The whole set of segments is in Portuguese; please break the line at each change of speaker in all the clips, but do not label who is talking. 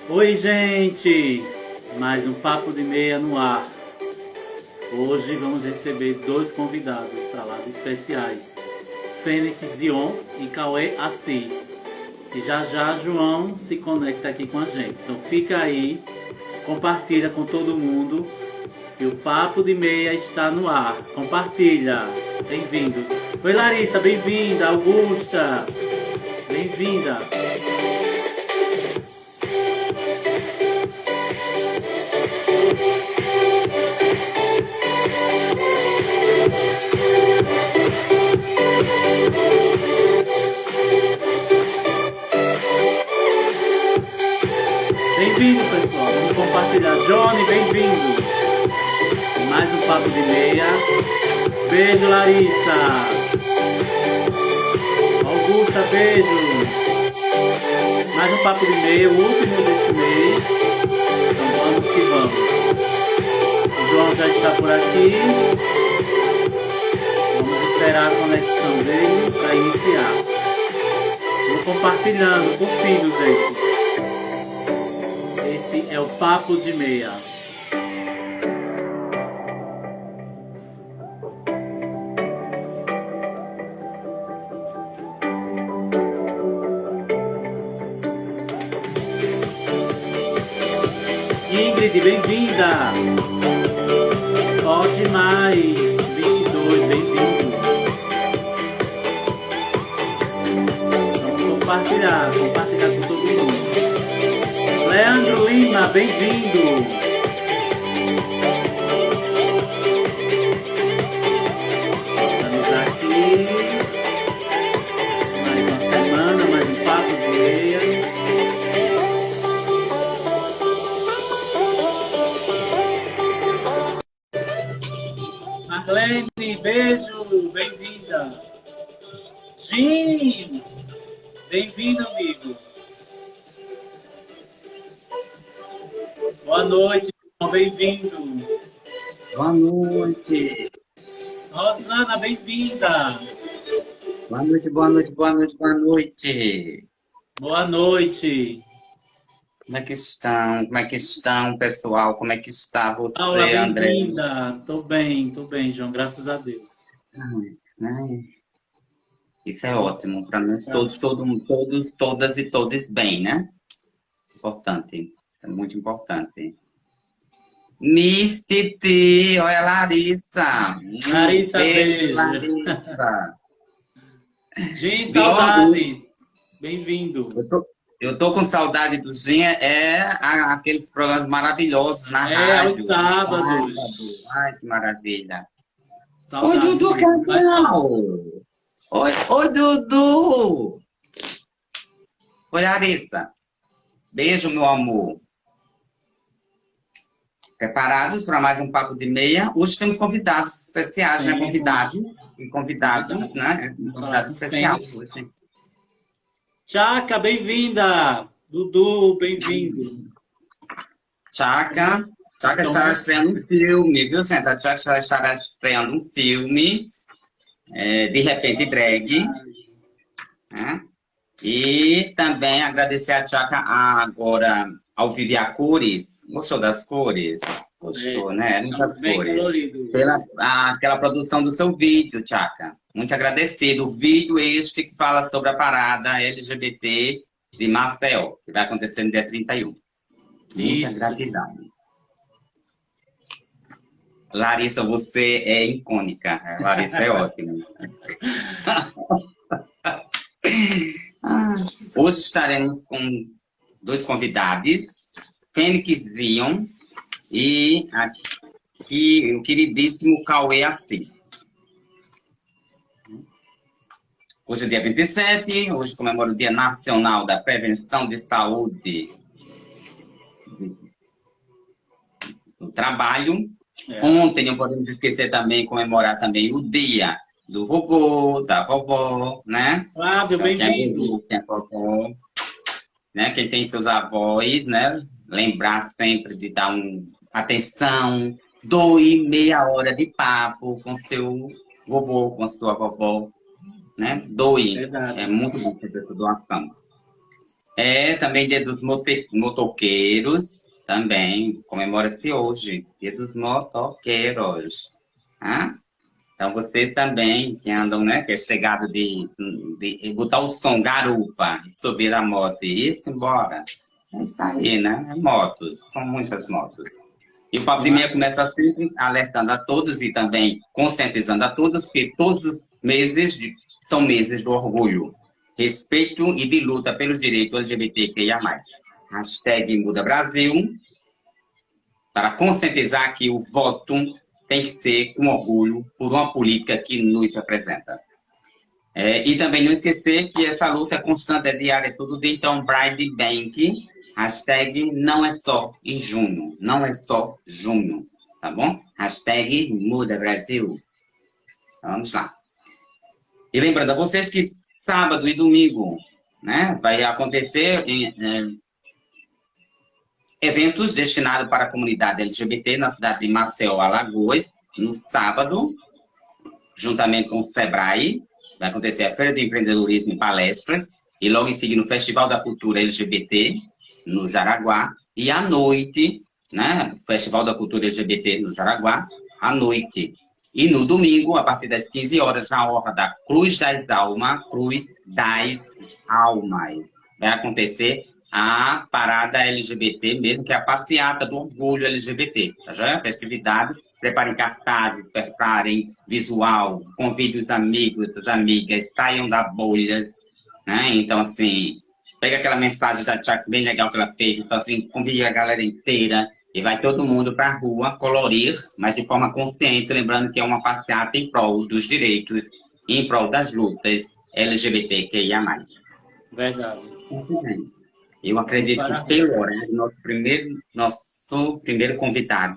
Oi, gente! Mais um Papo de Meia no ar. Hoje vamos receber dois convidados para lá de especiais: Fênix Zion e Cauê Assis. E já já João se conecta aqui com a gente. Então fica aí, compartilha com todo mundo que o Papo de Meia está no ar. Compartilha! Bem-vindos! Oi, Larissa, bem-vinda! Augusta, bem-vinda! Bem-vindo, pessoal. Vamos compartilhar. Johnny, bem-vindo. Mais um Papo de Meia. Beijo, Larissa. Augusta, beijo. Mais um Papo de Meia, o último desse mês. Então vamos que vamos. O João já está por aqui. Vamos esperar a conexão dele para iniciar. Vou compartilhando, curtindo, gente. Esse é o Papo de Meia. Ingrid, bem-vinda! Pode mais! 22, bem-vindo! Vamos compartilhar com todo mundo. Leandro Lima, bem-vindo! Estamos aqui. Mais uma semana, mais um Papo de Meia. Marlene, beijo, bem-vinda. Jim, bem-vindo, amigo. Boa noite, bem-vindo.
Boa noite.
Rosana, bem-vinda.
Boa noite, boa noite, boa noite, boa noite.
Boa noite.
Como é que estão? Como é que estão, pessoal? Como é que está você,
Paula,
André?
bem-vinda. Tô bem, João, graças a Deus.
Ai, isso é ótimo para nós todos, todas e todos bem, né? Importante. Isso é muito importante. Miss Titi, olha a Larissa.
Larissa, beijo.
Larissa.
Jim, saudade. Bem-vindo.
Eu tô com saudade do Zinha, aqueles programas maravilhosos na rádio.
Aos sábados.
Ai, que maravilha.
Saudade.
Oi, Dudu Cabral. Oi, Dudu. Oi, Larissa. Beijo, meu amor. Preparados para mais um Papo de Meia? Hoje temos convidados especiais, né? Convidados, né? Convidado especial hoje.
Chaca, bem-vinda! Dudu, bem-vindo!
Chaca estará estreando um filme, viu, gente? A Chaca estará estreando um filme, De Repente Drag. Né? E também agradecer a Chaca agora ao Viver a Cores. Gostou das cores? Gostou, né? Muitas cores. Aquela produção do seu vídeo, Chaca. Muito agradecido. O vídeo este que fala sobre a parada LGBT de Marcel, que vai acontecer no dia 31. Muita gratidão. Larissa, você é icônica. Larissa é ótima. Hoje estaremos com dois convidados, Fênix Zion e aqui o queridíssimo Cauê Assis. Hoje é dia 27, hoje comemora o Dia Nacional da Prevenção de Saúde do Trabalho. Ontem não podemos esquecer também, comemorar também o Dia do vovô, da vovó, né?
Flávio, bem-vindo.
Quem é vovó, né? Quem tem seus avós, né? Lembrar sempre de dar atenção, doe meia hora de papo com seu vovô, com sua vovó, né? Doe.
Verdade.
É muito bom fazer essa doação. É também Dia dos Motoqueiros, também comemora-se hoje, Dia dos Motoqueiros. Tá? Então vocês também que andam, né, que é chegado de botar o som, garupa, e subir a moto e ir-se embora. É isso aí, né? É motos, são muitas motos. E o Papo de Meia começa sempre alertando a todos e também conscientizando a todos que todos os meses são meses do orgulho, respeito e de luta pelos direitos LGBTQIA+. Hashtag Muda Brasil, para conscientizar que o voto tem que ser com orgulho por uma política que nos representa. E também não esquecer que essa luta é constante, é diária, é todo dia. Então, Bride Bank, hashtag não é só em junho, não é só junho, tá bom? Hashtag Muda Brasil. Vamos lá. E lembrando a vocês que sábado e domingo, né, vai acontecer eventos destinados para a comunidade LGBT na cidade de Maceió, Alagoas, no sábado, juntamente com o Sebrae. Vai acontecer a Feira de Empreendedorismo e palestras, e logo em seguida o Festival da Cultura LGBT, no Jaraguá, e à noite, né, Festival da Cultura LGBT no Jaraguá, à noite. E no domingo, a partir das 15 horas, na hora da Cruz das Almas, vai acontecer a parada LGBT, mesmo que é a passeata do orgulho LGBT, tá já? Festividade. Preparem cartazes, preparem visual, convide os amigos, as amigas, saiam da bolhas, né? Então, assim, pega aquela mensagem da Tchak bem legal que ela fez, então, assim, convide a galera inteira e vai todo mundo para a rua colorir, mas de forma consciente, lembrando que é uma passeata em prol dos direitos, em prol das lutas LGBTQIA+.
Verdade.
Eu acredito que pelo horário, nosso primeiro convidado,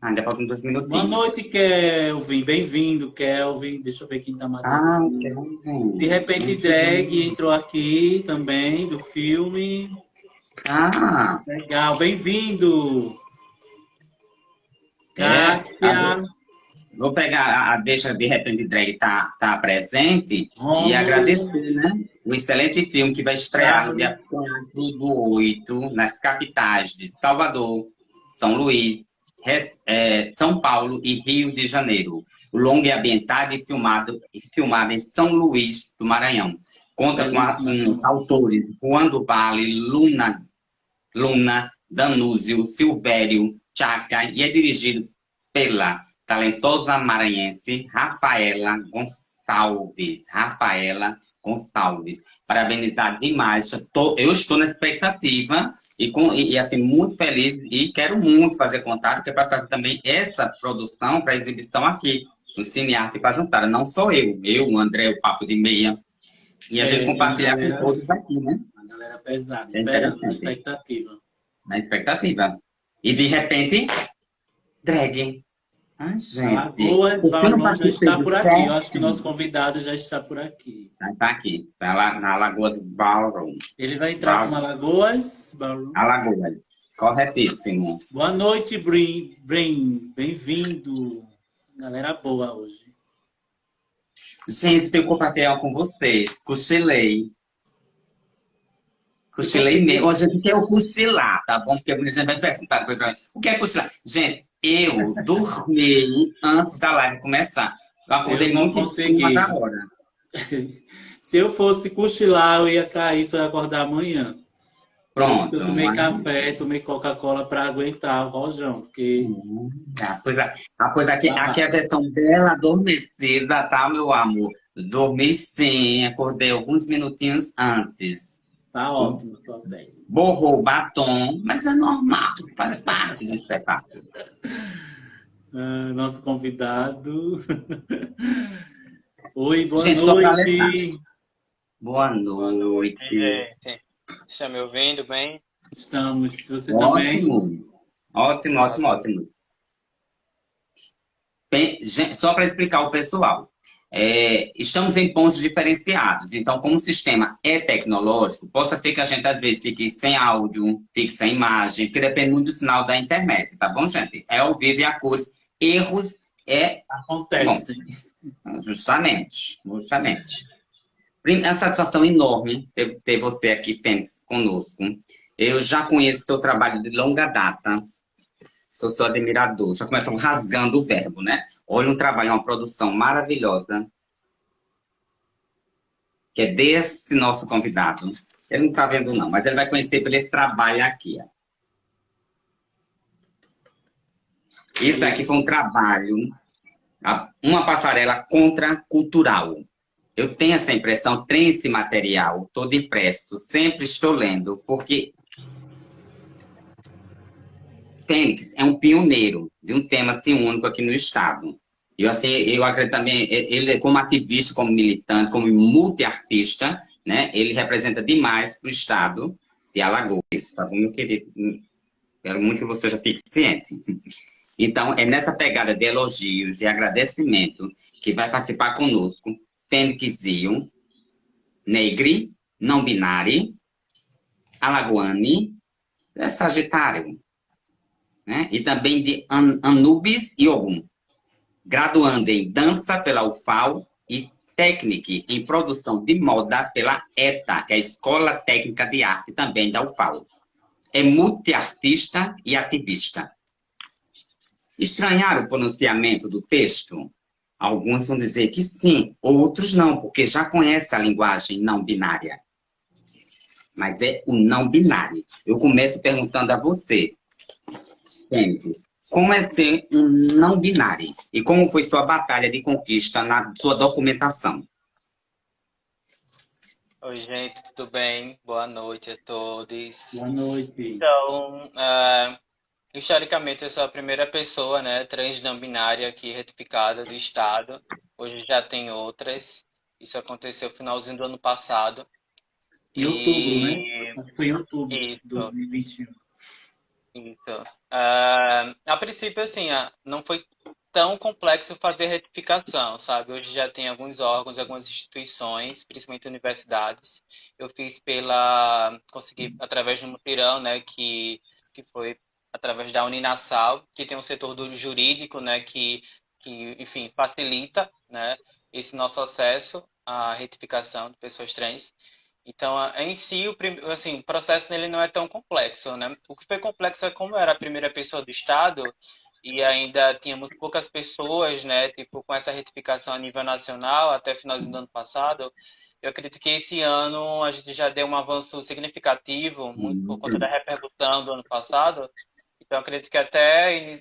ainda faltam 2 minutos.
Boa noite, Kelvin. Bem-vindo, Kelvin. Deixa eu ver quem tá mais aqui.
Kelvin.
De repente, Drag entrou aqui também, do filme. Legal, bem-vindo. Cássia.
Vou pegar a deixa de repente Drag tá presente e agradecer, né? O excelente filme que vai estrear no dia 4/8 nas capitais de Salvador, São Luís, São Paulo e Rio de Janeiro. O longa é ambientado e filmado em São Luís do Maranhão. Conta com autores Juan do Vale, Luna, Danúzio, Silvério, Tchaka, e é dirigido pela talentosa maranhense Rafaela Gonçalves. Parabenizar demais. Eu estou na expectativa e assim, muito feliz e quero muito fazer contato, que é para trazer também essa produção para exibição aqui no Cine Arte Pajuntara. Não só eu, o André, o Papo de Meia, e a gente compartilhar com todos aqui, né?
Uma galera pesada, esperando, na expectativa.
Na expectativa. E de repente, Drag. Gente.
Lagoas, Barão já está por aqui. Eu acho que o nosso convidado já está por aqui.
Está aqui, está lá na Alagoas Barão.
Ele vai entrar com Alagoas Barão.
Alagoas, corretíssimo.
Boa noite, Brin. Bem-vindo. Galera boa hoje.
Gente, tenho que compartilhar com vocês. Cochilei mesmo. Hoje a gente quer cochilar, tá bom? Porque a gente vai perguntar para mim. O que é cochilar? Gente, eu dormi antes da live começar. Eu acordei muito em cima da hora.
Se eu fosse cochilar, eu ia cair, só ia acordar amanhã.
Pronto.
Eu tomei café, tomei Coca-Cola para aguentar o rojão, porque...
Aqui é a versão dela adormecida, tá, meu amor? Dormi sim, acordei alguns minutinhos antes.
Tá ótimo, tô bem.
Borrou o batom, mas é normal, faz parte do espetáculo.
Nosso convidado. Oi, boa
gente,
noite.
Boa noite.
Gente, estão me ouvindo bem?
Estamos, você
ótimo.
também?
Ótimo. Bem, gente, só para explicar ao pessoal. Estamos em pontos diferenciados, então como o sistema é tecnológico, possa ser que a gente às vezes fique sem áudio, fique sem imagem, porque depende muito do sinal da internet, tá bom, gente? É ao vivo e a cores, erros
acontecem.
Justamente. É uma satisfação enorme ter você aqui, Fênix, conosco. Eu já conheço seu trabalho de longa data, sou seu admirador. Já começam rasgando o verbo, né? Olha um trabalho, uma produção maravilhosa, que é desse nosso convidado. Ele não está vendo, não, mas ele vai conhecer por esse trabalho aqui. Ó. Isso aqui foi um trabalho, uma passarela contracultural. Eu tenho essa impressão, tenho esse material todo impresso, sempre estou lendo, porque Fênix é um pioneiro de um tema assim único aqui no Estado. Eu acredito também, ele como ativista, como militante, como multiartista, né, ele representa demais para o Estado de Alagoas, tá bom, meu querido? Quero muito que você já fique ciente. Então, é nessa pegada de elogios, de agradecimento, que vai participar conosco Fênix Zion, Negri, não binário, Alagoane, Sagitário, né? E também de Anubis e Ogum, graduando em dança pela UFAL e técnica em produção de moda pela ETA, que é a Escola Técnica de Arte também da UFAL. É multiartista e ativista. Estranhar o pronunciamento do texto? Alguns vão dizer que sim, outros não, porque já conhecem a linguagem não binária. Mas é o não binário. Eu começo perguntando a você, gente, como é ser um não binário? E como foi sua batalha de conquista na sua documentação?
Oi, gente, tudo bem? Boa noite a todos.
Boa noite.
Então, historicamente, eu sou a primeira pessoa, né, trans não binária aqui retificada do estado. Hoje já tem outras. Isso aconteceu no finalzinho do ano passado.
Em outubro, né?
E
Acho que foi em outubro de
isso,
2021.
isso. A princípio, assim, não foi tão complexo fazer retificação, sabe? Hoje já tem alguns órgãos, algumas instituições, principalmente universidades. Eu fiz consegui através do mutirão, né, que foi através da Uninasal, que tem um setor do jurídico, né, enfim, facilita, né, esse nosso acesso à retificação de pessoas trans. Então, em si, assim, o processo nele não é tão complexo, né? O que foi complexo é como eu era a primeira pessoa do Estado e ainda tínhamos poucas pessoas, né, tipo, com essa retificação a nível nacional até finalzinho do ano passado. Eu acredito que esse ano a gente já deu um avanço significativo, muito por conta da repercussão do ano passado. Então, eu acredito que até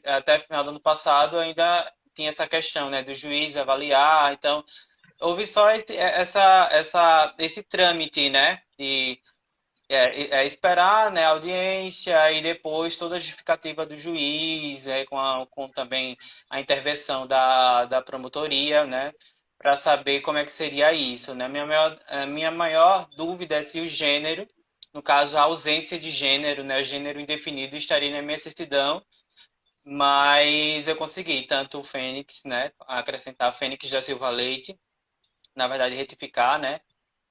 final do ano passado ainda tinha essa questão, né, do juiz avaliar. Então, houve só esse trâmite, né, de esperar, né, a audiência e depois toda a justificativa do juiz, com também a intervenção da promotoria, né, para saber como é que seria isso, né. A minha maior dúvida é se o gênero, no caso a ausência de gênero, né, o gênero indefinido estaria na minha certidão, mas eu consegui tanto o Fênix, né, acrescentar Fênix da Silva Leite, na verdade retificar, né,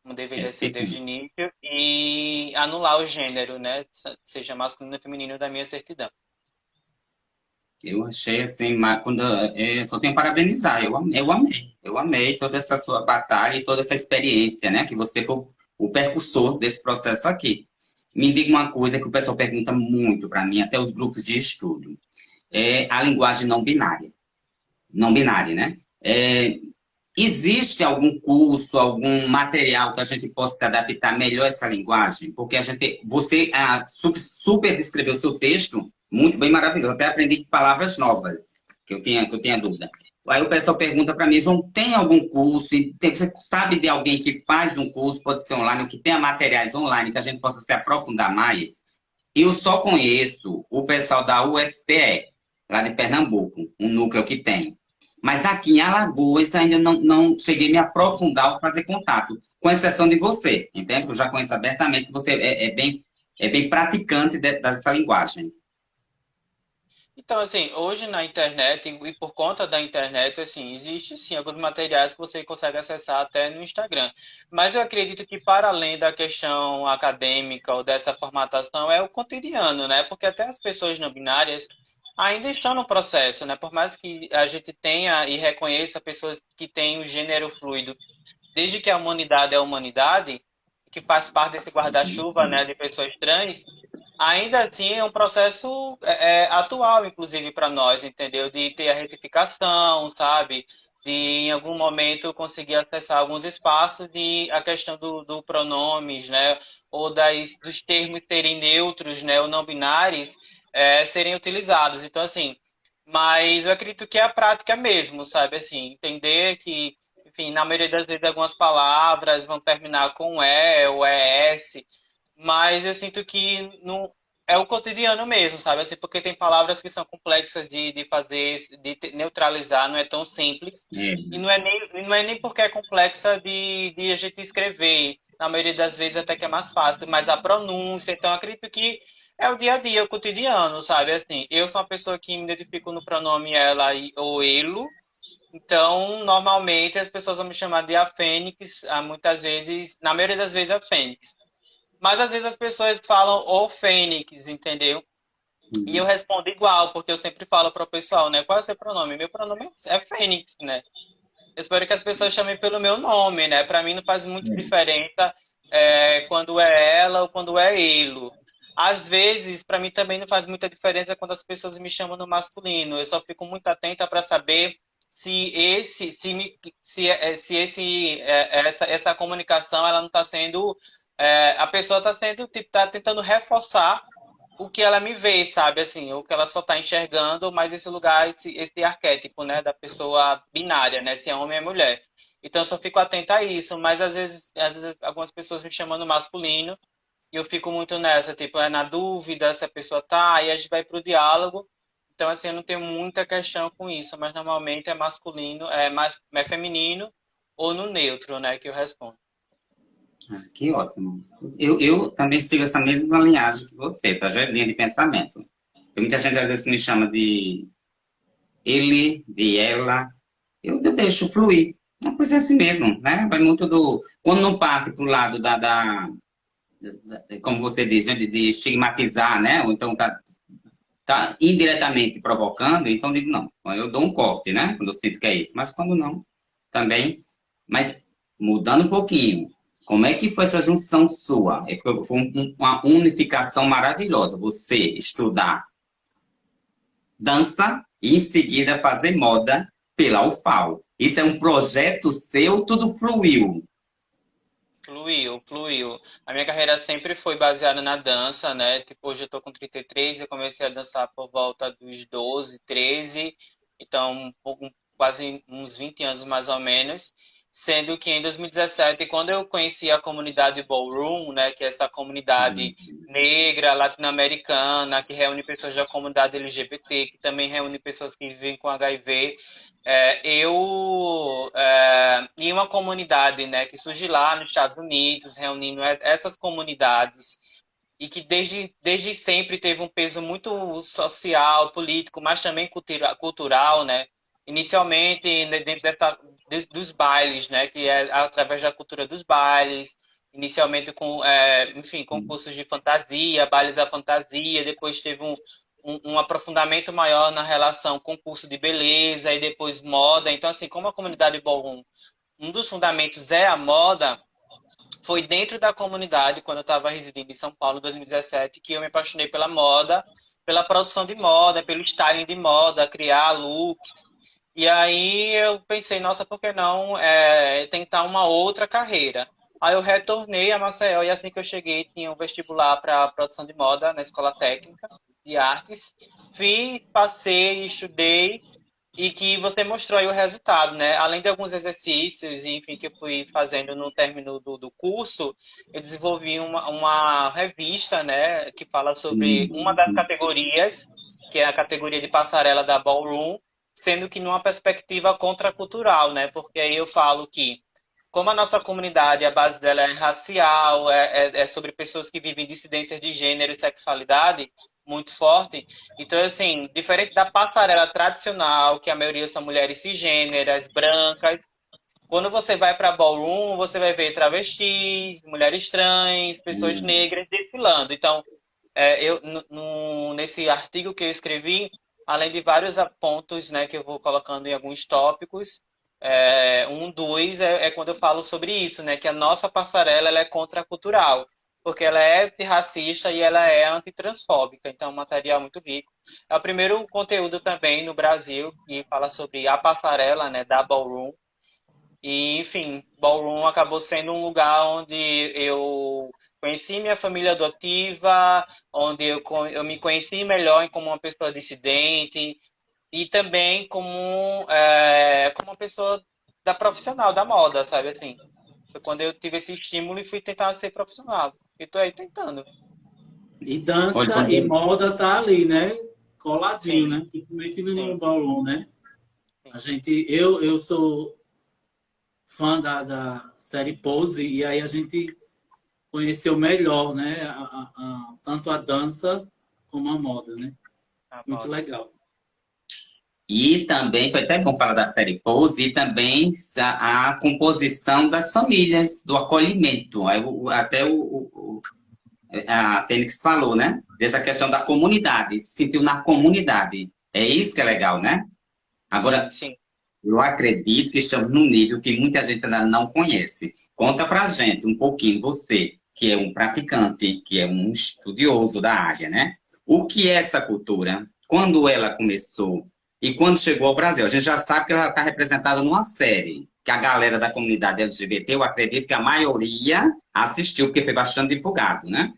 como deveria ser desde o início, e anular o gênero, né? Seja masculino ou feminino da minha certidão.
Eu achei assim, quando, só tenho a parabenizar, eu amei toda essa sua batalha e toda essa experiência, né? Que você foi o percursor desse processo aqui. Me diga uma coisa que o pessoal pergunta muito para mim, até os grupos de estudo, é a linguagem não binária, né? Existe algum curso, algum material que a gente possa adaptar melhor essa linguagem? Porque você super descreveu o seu texto, muito bem, maravilhoso. Até aprendi palavras novas, que eu tinha dúvida. Aí o pessoal pergunta para mim, João, tem algum curso? Você sabe de alguém que faz um curso, pode ser online, ou que tenha materiais online, que a gente possa se aprofundar mais? Eu só conheço o pessoal da UFPE, lá de Pernambuco, um núcleo que tem. Mas aqui em Alagoas ainda não cheguei a me aprofundar ou fazer contato, com exceção de você, entende? Eu já conheço abertamente que você é bem praticante dessa linguagem.
Então, assim, hoje na internet, e por conta da internet, assim, existe sim alguns materiais que você consegue acessar até no Instagram. Mas eu acredito que para além da questão acadêmica ou dessa formatação, é o cotidiano, né? Porque até as pessoas não binárias ainda estão no processo, né? Por mais que a gente tenha e reconheça pessoas que têm o gênero fluido desde que a humanidade é a humanidade, que faz parte desse guarda-chuva, né, de pessoas trans, ainda assim é um processo atual, inclusive, para nós, entendeu? De ter a retificação, sabe? De, em algum momento, conseguir acessar alguns espaços de a questão do pronomes, né? Ou dos termos serem neutros, né? Ou não binários, serem utilizados. Então, assim, mas eu acredito que é a prática mesmo, sabe? Assim, entender que, enfim, na maioria das vezes, algumas palavras vão terminar com E ou ES, mas eu sinto que não é o cotidiano mesmo, sabe? Assim, porque tem palavras que são complexas de fazer, neutralizar, não é tão simples.
É,
E não é nem porque é complexa de a gente escrever. Na maioria das vezes até que é mais fácil, mas a pronúncia, então eu acredito que é o dia a dia, o cotidiano, sabe? Assim, eu sou uma pessoa que me identifico no pronome ela ou ele, então, normalmente as pessoas vão me chamar de a Fênix, muitas vezes, na maioria das vezes a Fênix. Mas às vezes as pessoas falam o Fênix, entendeu? E eu respondo igual, porque eu sempre falo para o pessoal, né? Qual é o seu pronome? Meu pronome é Fênix, né? Eu espero que as pessoas chamem pelo meu nome, né? Para mim não faz muito diferença quando é ela ou quando é ele. Às vezes, para mim também não faz muita diferença quando as pessoas me chamam no masculino. Eu só fico muito atenta para saber se esse, se, me- se esse, essa comunicação ela não está sendo, a pessoa está sendo, tipo, tá tentando reforçar o que ela me vê, sabe? Assim, o que ela só está enxergando, mas esse lugar, esse arquétipo, né, da pessoa binária, né, se é homem ou é mulher. Então, eu só fico atenta a isso, mas às vezes algumas pessoas me chamam no masculino e eu fico muito nessa, tipo, na dúvida se a pessoa tá, aí a gente vai pro diálogo. Então, assim, eu não tenho muita questão com isso, mas normalmente é masculino, é feminino ou no neutro, né, que eu respondo.
que ótimo. Eu também sigo essa mesma linhagem que você, tá? Já é linha de pensamento. Tem muita gente às vezes me chama de ele, de ela. Eu deixo fluir. Uma coisa é assim mesmo, né? Vai muito do. Quando não parte para o lado como você diz, né, de estigmatizar, né? Ou então tá indiretamente provocando, então eu digo não. Eu dou um corte, né? Quando eu sinto que é isso. Mas quando não, também. Mas mudando um pouquinho, como é que foi essa junção sua? Foi uma unificação maravilhosa. Você estudar dança e em seguida fazer moda pela UFAL. Isso é um projeto seu, tudo fluiu.
Fluiu, fluiu. A minha carreira sempre foi baseada na dança, né? Tipo, hoje eu tô com 33, eu comecei a dançar por volta dos 12, 13, então quase uns 20 anos mais ou menos. Sendo que em 2017, quando eu conheci a comunidade Ballroom, né, que é essa comunidade negra, latino-americana, que reúne pessoas da comunidade LGBT, que também reúne pessoas que vivem com HIV, em uma comunidade, né, que surge lá nos Estados Unidos, reunindo essas comunidades e que desde sempre teve um peso muito social, político, mas também cultural, né? Inicialmente né, dentro dos bailes, né? Que é através da cultura dos bailes, inicialmente com, enfim, concursos de fantasia, bailes à fantasia, depois teve um aprofundamento maior na relação concurso de beleza e depois moda. Então, assim, como a comunidade ballroom, um dos fundamentos é a moda, foi dentro da comunidade, quando eu estava residindo em São Paulo em 2017, que eu me apaixonei pela moda, pela produção de moda, pelo styling de moda, criar looks. E aí eu pensei, nossa, por que não tentar uma outra carreira? Aí eu retornei a Maceió e assim que eu cheguei tinha um vestibular para produção de moda na Escola Técnica de Artes. Fiz, passei, estudei e que você mostrou aí o resultado, né? Além de alguns exercícios, enfim, que eu fui fazendo no término do curso, eu desenvolvi uma revista, né, que fala sobre uma das categorias, que é a categoria de passarela da Ballroom, sendo que numa perspectiva contracultural, né? Porque aí eu falo que como a nossa comunidade, a base dela é racial, é sobre pessoas que vivem dissidências de gênero e sexualidade muito forte. Então, assim, diferente da passarela tradicional, que a maioria são mulheres cisgêneras, brancas, quando você vai para ballroom, você vai ver travestis, mulheres trans, pessoas negras desfilando. Então, eu nesse artigo que eu escrevi, além de vários pontos, né, que eu vou colocando em alguns tópicos, Um dos é quando eu falo sobre isso, né? Que a nossa passarela ela é contracultural, porque ela é antirracista e ela é antitransfóbica, então é um material muito rico. É o primeiro conteúdo também no Brasil que fala sobre a passarela, né, da Ballroom. E, enfim, Ballroom acabou sendo um lugar onde eu conheci minha família adotiva, onde eu me conheci melhor como uma pessoa dissidente, e também como uma pessoa da profissional, da moda, sabe assim? Foi quando eu tive esse estímulo e fui tentar ser profissional. E tô aí tentando.
E
Olha,
dança e
quando
moda tá ali, né? Coladinho,
Sim,
né? Principalmente no
sim,
ballroom, né?
sim.
Eu sou fã da série Pose e aí a gente conheceu melhor, né? Tanto a dança como a moda, né?
A
Muito
moda.
legal.
E também, foi até bom falar da série Pose, e também a composição das famílias, do acolhimento. Aí, a Fênix falou, né? Dessa questão da comunidade, se sentiu na comunidade. É isso que é legal, né?
Sim,
Agora,
sim.
eu acredito que estamos num nível que muita gente ainda não conhece. Conta pra gente um pouquinho, você, que é um praticante, que é um estudioso da área, né? O que é essa cultura? Quando ela começou e quando chegou ao Brasil? A gente já sabe que ela está representada numa série, que a galera da comunidade LGBT, eu acredito que a maioria assistiu, porque foi bastante divulgado, né?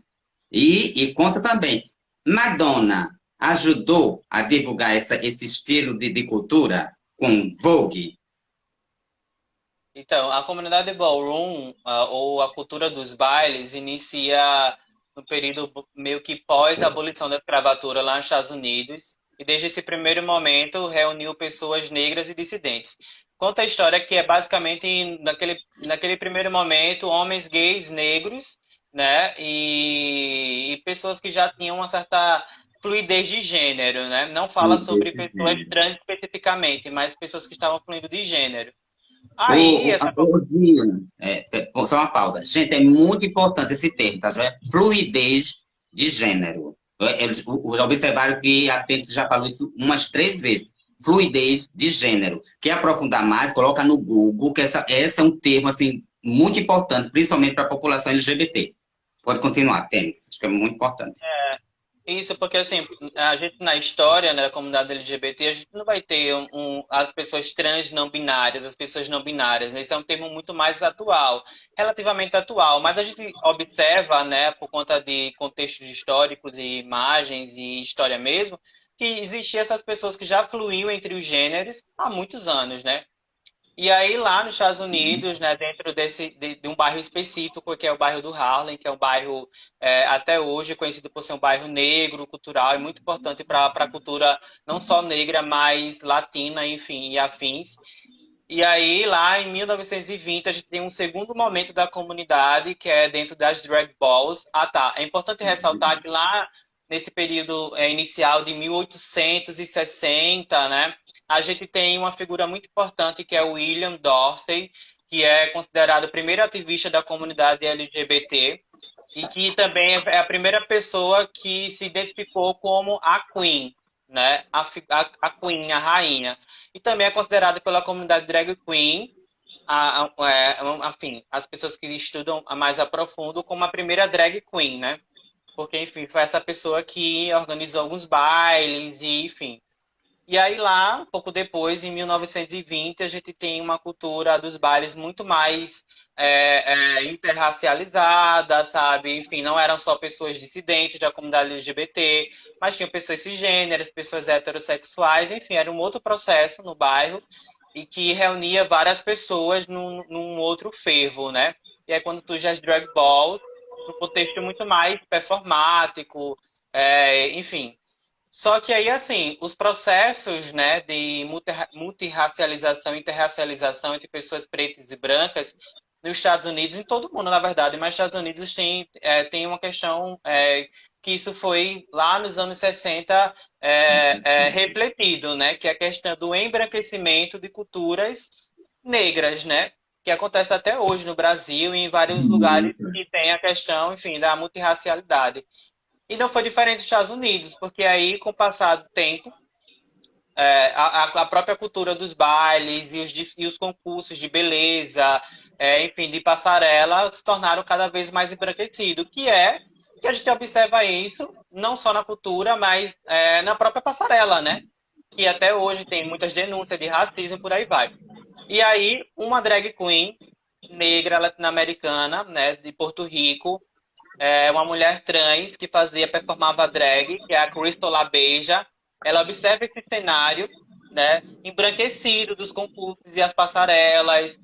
E conta também, Madonna ajudou a divulgar esse estilo de cultura com Vogue?
Então, a comunidade ballroom, ou a cultura dos bailes, inicia no período meio que pós-abolição da escravatura lá nos Estados Unidos, e desde esse primeiro momento reuniu pessoas negras e dissidentes. Conta a história que é basicamente, naquele primeiro momento, homens gays negros, né, e pessoas que já tinham uma certa fluidez de gênero, né? Não fala sobre pessoas trans especificamente, mas pessoas que estavam fluindo de gênero. Aí, essa.
Dinho, só uma pausa. Gente, é muito importante esse termo, tá certo? Fluidez de gênero. Já observaram que a Fênix já falou isso umas 3 vezes. Fluidez de gênero. Quer aprofundar mais? Coloca no Google, que esse é um termo assim, muito importante, principalmente para a população LGBT. Pode continuar, Fênix. Acho que é muito importante.
Isso porque, assim, a gente na história, né, da comunidade LGBT, a gente não vai ter as pessoas trans não binárias, as pessoas não binárias, né? Isso é um termo muito mais atual, relativamente atual, mas a gente observa, né, por conta de contextos históricos e imagens e história mesmo, que existiam essas pessoas que já fluíam entre os gêneros há muitos anos, né? E aí, lá nos Estados Unidos, né, dentro de um bairro específico, que é o bairro do Harlem, que é um bairro até hoje conhecido por ser um bairro negro, cultural, e muito importante para a cultura não só negra, mas latina, enfim, e afins. E aí, lá em 1920, a gente tem um segundo momento da comunidade, que é dentro das drag balls. Ah, tá. É importante ressaltar que lá, nesse período inicial de 1860, né, a gente tem uma figura muito importante, que é o William Dorsey, que é considerado o primeiro ativista da comunidade LGBT, e que também é a primeira pessoa que se identificou como a Queen, né? A Queen, a rainha. E também é considerada pela comunidade drag queen, enfim, as pessoas que estudam mais a profundo, como a primeira drag queen, né? Porque, enfim, foi essa pessoa que organizou alguns bailes e, enfim. E aí lá, um pouco depois, em 1920, a gente tem uma cultura dos bailes muito mais interracializada, sabe? Enfim, não eram só pessoas dissidentes da comunidade LGBT, mas tinham pessoas cisgêneras, pessoas heterossexuais, enfim, era um outro processo no bairro e que reunia várias pessoas num outro fervo, né? E aí quando surge as drag balls, um contexto muito mais performático, enfim. Só que aí, assim, os processos, né, de multirracialização e interracialização entre pessoas pretas e brancas nos Estados Unidos, em todo mundo, na verdade, mas nos Estados Unidos tem uma questão que isso foi lá nos anos 60 refletido, né, que é a questão do embranquecimento de culturas negras, né, que acontece até hoje no Brasil e em vários lugares que tem a questão, enfim, da multirracialidade. E não foi diferente dos Estados Unidos, porque aí, com o passar do tempo, a própria cultura dos bailes e os concursos de beleza, enfim, de passarela, se tornaram cada vez mais embranquecidos, que a gente observa isso não só na cultura, mas na própria passarela, né? Que até hoje tem muitas denúncias de racismo, por aí vai. E aí, uma drag queen negra latino-americana, né, de Porto Rico, uma mulher trans que performava drag, que é a Crystal LaBeija. Ela observa esse cenário, né, embranquecido dos concursos e as passarelas,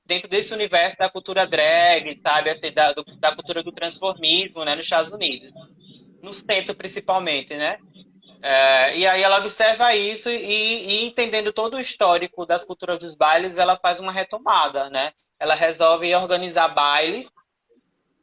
dentro desse universo da cultura drag, sabe, da cultura do transformismo, né, nos Estados Unidos, no centro principalmente, né? E aí ela observa isso e entendendo todo o histórico das culturas dos bailes, ela faz uma retomada, né? Ela resolve organizar bailes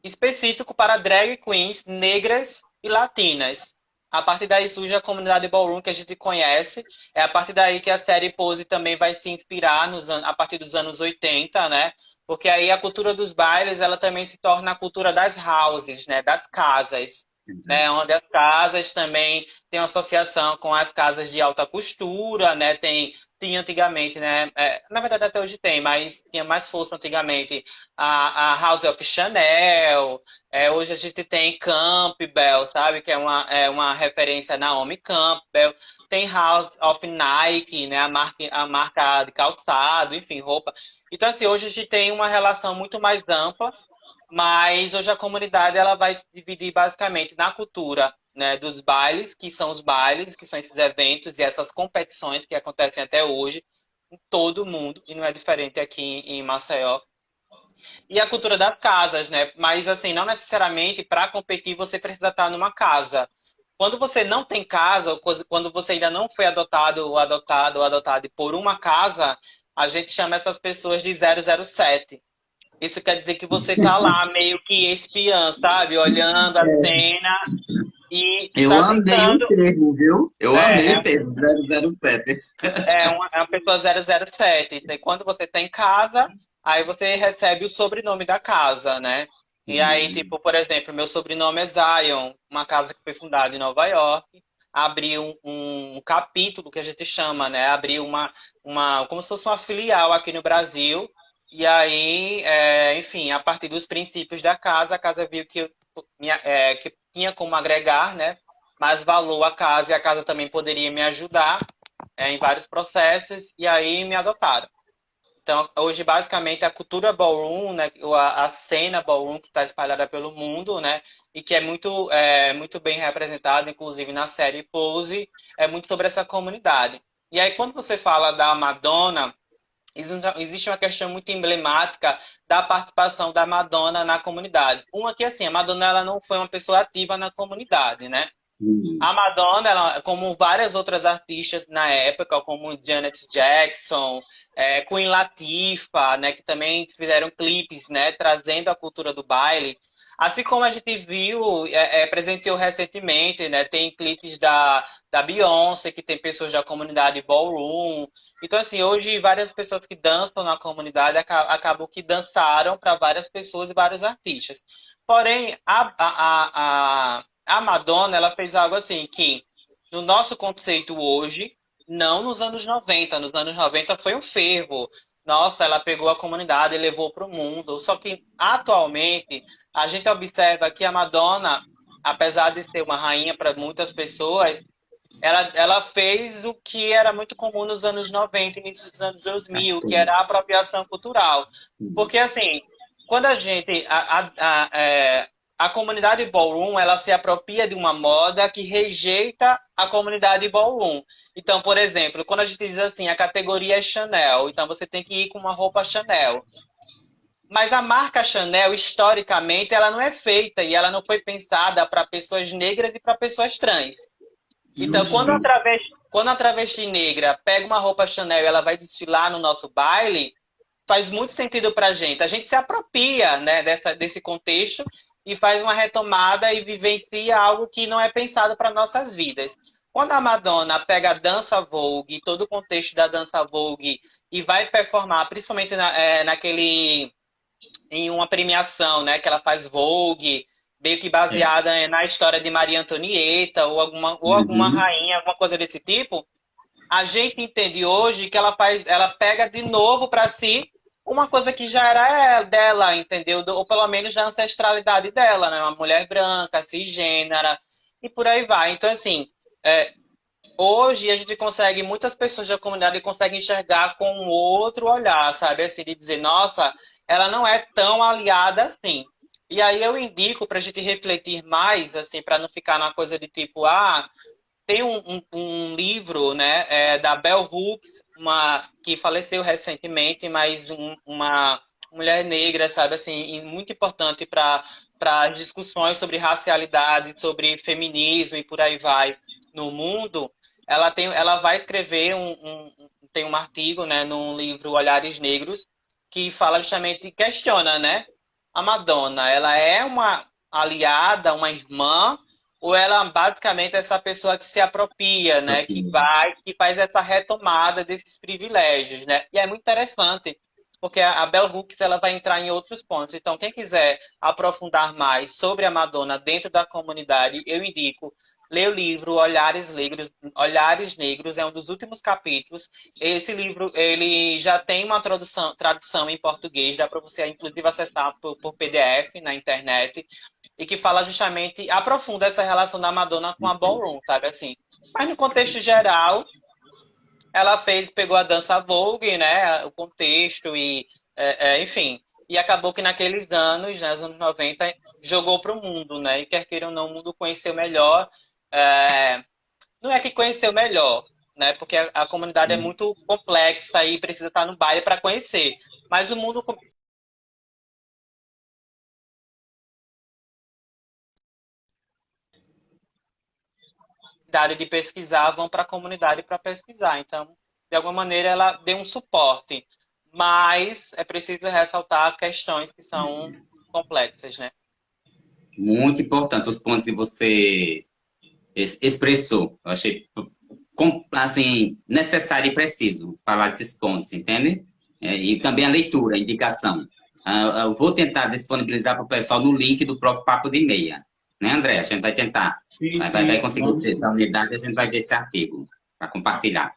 específico para drag queens negras e latinas. A partir daí surge a comunidade ballroom que a gente conhece. É a partir daí que a série Pose também vai se inspirar a partir dos anos 80, né? Porque aí a cultura dos bailes, ela também se torna a cultura das houses, né? Das casas, né? Onde as casas também têm uma associação com as casas de alta costura, né? Tinha antigamente, né? Na verdade até hoje tem, mas tinha mais força antigamente a House of Chanel. Hoje a gente tem Campbell, sabe? Que é uma referência a Naomi Campbell. Tem House of Nike, né? A marca de calçado, enfim, roupa. Então, assim, hoje a gente tem uma relação muito mais ampla, mas hoje a comunidade ela vai se dividir basicamente na cultura, né, dos bailes, que são esses eventos e essas competições que acontecem até hoje em todo o mundo, e não é diferente aqui em Maceió. E a cultura das casas, né? Mas assim, não necessariamente para competir você precisa estar numa casa. Quando você não tem casa, ou quando você ainda não foi adotado ou adotado por uma casa, a gente chama essas pessoas de 007. Isso quer dizer que você tá lá meio que espiã, sabe? Olhando a cena e
Eu
tá
amei o
tentando.
termo, viu? Eu
É,
amei
é,
o termo, 007.
é uma pessoa 007. E quando você tá em casa, aí você recebe o sobrenome da casa, né? E aí, tipo, por exemplo, meu sobrenome é Zion, uma casa que foi fundada em Nova York. Abriu um capítulo que a gente chama, né? Abriu como se fosse uma filial aqui no Brasil. E aí, enfim, a partir dos princípios da casa, a casa viu que tinha como agregar, né? Mais valor à casa e a casa também poderia me ajudar em vários processos, e aí me adotaram. Então, hoje, basicamente, a cultura ballroom, né, a cena ballroom que está espalhada pelo mundo, né, e que é muito bem representada, inclusive na série Pose, é muito sobre essa comunidade. E aí, quando você fala da Madonna, existe uma questão muito emblemática da participação da Madonna na comunidade. Uma que, assim, a Madonna ela não foi uma pessoa ativa na comunidade, né? A Madonna, ela, como várias outras artistas na época, como Janet Jackson, Queen Latifah, né, que também fizeram clipes, né, trazendo a cultura do baile. Assim como a gente viu, presenciou recentemente, né, tem clipes da Beyoncé, que tem pessoas da comunidade ballroom. Então, assim, hoje várias pessoas que dançam na comunidade acabam que dançaram para várias pessoas e vários artistas. Porém, a Madonna, ela fez algo assim que, no nosso conceito hoje, não nos anos 90. Nos anos 90 foi um fervo. Nossa, ela pegou a comunidade e levou para o mundo. Só que, atualmente, a gente observa que a Madonna, apesar de ser uma rainha para muitas pessoas, ela fez o que era muito comum nos anos 90 e início dos anos 2000, que era a apropriação cultural. Porque, assim, quando a comunidade ballroom, ela se apropria de uma moda que rejeita a comunidade ballroom. Então, por exemplo, quando a gente diz assim, a categoria é Chanel, então você tem que ir com uma roupa Chanel. Mas a marca Chanel, historicamente, ela não é feita e ela não foi pensada para pessoas negras e para pessoas trans. Então,
Justo.
quando a travesti negra pega uma roupa Chanel e ela vai desfilar no nosso baile, faz muito sentido para a gente. A gente se apropria, né, desse contexto e faz uma retomada e vivencia algo que não é pensado para nossas vidas. Quando a Madonna pega a dança Vogue, todo o contexto da dança Vogue, e vai performar, principalmente em uma premiação, né, que ela faz Vogue, meio que baseada na história de Maria Antonieta ou alguma rainha, alguma coisa desse tipo, a gente entende hoje que ela pega de novo para si uma coisa que já era dela, entendeu? Ou pelo menos da ancestralidade dela, né? Uma mulher branca, cisgênera, e por aí vai. Então, assim, é, hoje a gente consegue, muitas pessoas da comunidade conseguem enxergar com um outro olhar, sabe? Assim, de dizer, nossa, ela não é tão aliada assim. E aí eu indico para a gente refletir mais, assim, para não ficar na coisa de tipo, tem um livro, né, da Bell Hooks, que faleceu recentemente, mas uma mulher negra, sabe, assim, e muito importante para discussões sobre racialidade, sobre feminismo e por aí vai no mundo. Ela vai escrever tem um artigo, né, num livro Olhares Negros, que fala justamente, questiona, né, a Madonna, ela é uma aliada, uma irmã, ou ela basicamente é essa pessoa que se apropria, né? Que faz essa retomada desses privilégios, né? E é muito interessante, porque a Bell Hooks ela vai entrar em outros pontos. Então, quem quiser aprofundar mais sobre a Madonna dentro da comunidade, eu indico ler o livro Olhares Negros. Olhares Negros é um dos últimos capítulos. Esse livro ele já tem uma tradução em português, dá para você inclusive acessar por PDF na internet e que fala justamente, aprofunda essa relação da Madonna com a ballroom, sabe assim. Mas no contexto geral, ela pegou a dança Vogue, né, o contexto enfim, e acabou que naqueles anos, né, nos anos 90, jogou para o mundo, né, e quer queira ou não, o mundo conheceu melhor, é, não é que conheceu melhor, né, porque a comunidade é muito complexa e precisa estar no baile para conhecer, mas o mundo de pesquisar vão para a comunidade para pesquisar. Então, de alguma maneira, ela deu um suporte. Mas é preciso ressaltar questões que são complexas, né?
Muito importante os pontos que você expressou. Eu achei assim, necessário e preciso falar esses pontos, entende? E também a leitura, a indicação. Eu vou tentar disponibilizar para o pessoal no link do próprio Papo de Meia. Né, André? A gente vai tentar.
Sim,
Vai
sim,
conseguir ter essa unidade, a gente vai ver esse artigo para compartilhar.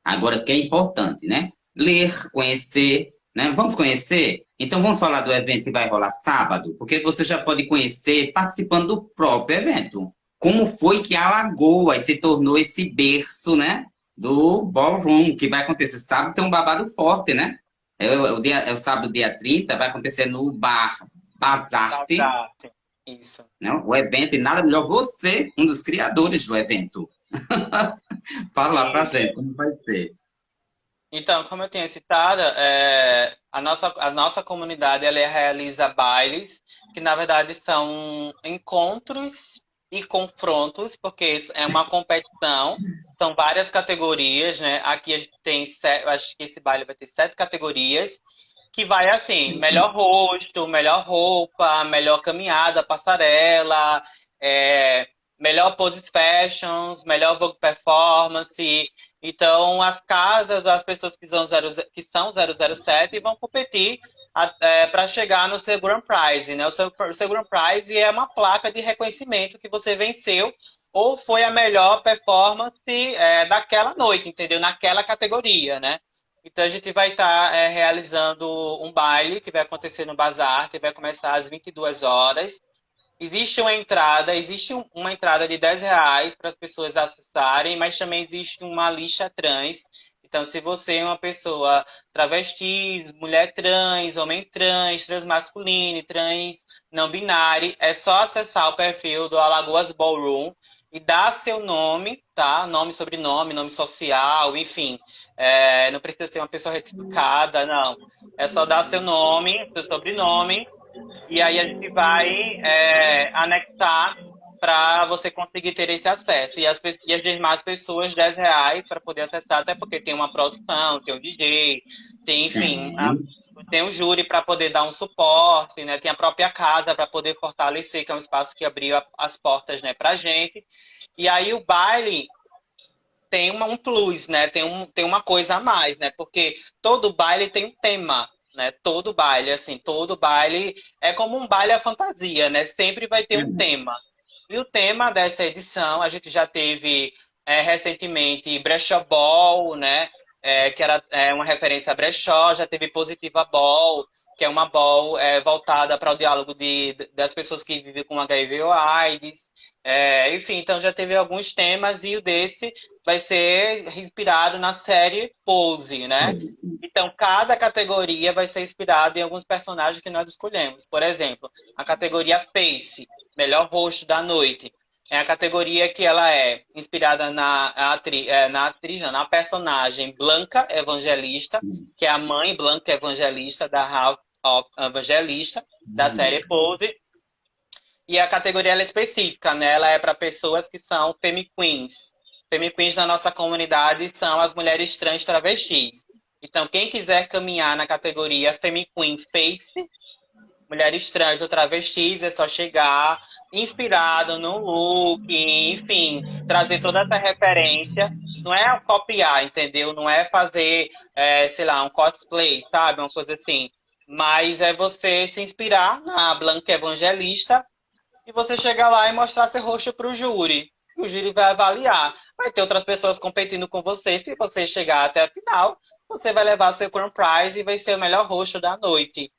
Agora, que é importante, né? Ler, conhecer, né? Vamos conhecer? Então, vamos falar do evento que vai rolar sábado, porque você já pode conhecer participando do próprio evento. Como foi que Alagoas se tornou esse berço, né? Do Ballroom, que vai acontecer sábado, tem um babado forte, né? É o sábado, dia 30, vai acontecer no bar Bazarte,
Exato. Isso.
né? O evento, e nada melhor você, um dos criadores do evento. Fala pra
Sim.
gente como vai ser.
Então, como eu tinha citado, a nossa comunidade ela realiza bailes, que na verdade são encontros e confrontos, porque é uma competição, são várias categorias, né? Aqui a gente tem, eu acho que esse baile vai ter 7 categorias, que vai assim, melhor rosto, melhor roupa, melhor caminhada, passarela, é, melhor poses fashions, melhor Vogue performance. Então, as casas, as pessoas que são 007 vão competir para chegar no seu Grand Prize, né? O seu Grand Prize é uma placa de reconhecimento que você venceu ou foi a melhor performance daquela noite, entendeu? Naquela categoria, né? Então a gente vai estar realizando um baile que vai acontecer no Bazar, que vai começar às 22 horas. Existe uma entrada de R$ 10 para as pessoas acessarem, mas também existe uma lixa trans. Então, se você é uma pessoa travesti, mulher trans, homem trans, transmasculino, trans não binário, é só acessar o perfil do Alagoas Ballroom e dar seu nome, tá? Nome, sobrenome, nome social, enfim. Não precisa ser uma pessoa retificada, não. É só dar seu nome, seu sobrenome e aí a gente vai anexar para você conseguir ter esse acesso. E as demais pessoas, R$ 10 para poder acessar, até porque tem uma produção, tem o DJ, tem, enfim,
Tem.
tem o júri para poder dar um suporte, né? Tem a própria casa para poder fortalecer, que é um espaço que abriu as portas, né, para a gente. E aí o baile tem um plus, né? Tem uma coisa a mais, né? Porque todo baile tem um tema, né? Todo baile é como um baile à fantasia, né? Sempre vai ter um tema. E o tema dessa edição, a gente já teve recentemente Brechó Ball, né? Que era uma referência a Brechó, já teve Positiva Ball, que é uma ball voltada para o diálogo das pessoas que vivem com HIV ou AIDS. Enfim, então já teve alguns temas e o desse vai ser inspirado na série Pose, né? Então, cada categoria vai ser inspirada em alguns personagens que nós escolhemos. Por exemplo, a categoria Face, melhor rosto da noite. É a categoria que ela é inspirada na personagem Blanca Evangelista, que é a mãe Blanca Evangelista da House of Evangelista, da série Pose. E a categoria ela é específica, né? Ela é para pessoas que são Femme Queens. Femme Queens na nossa comunidade são as mulheres trans travestis. Então, quem quiser caminhar na categoria Femme Queen Face, mulheres trans ou travestis, é só chegar inspirado no look, enfim, trazer toda essa referência. Não é copiar, entendeu? Não é fazer, sei lá, um cosplay, sabe? Uma coisa assim. Mas é você se inspirar na Blanca Evangelista e você chegar lá e mostrar seu rosto para o júri. O júri vai avaliar. Vai ter outras pessoas competindo com você. Se você chegar até a final, você vai levar seu Crown Prize e vai ser o melhor rosto da noite.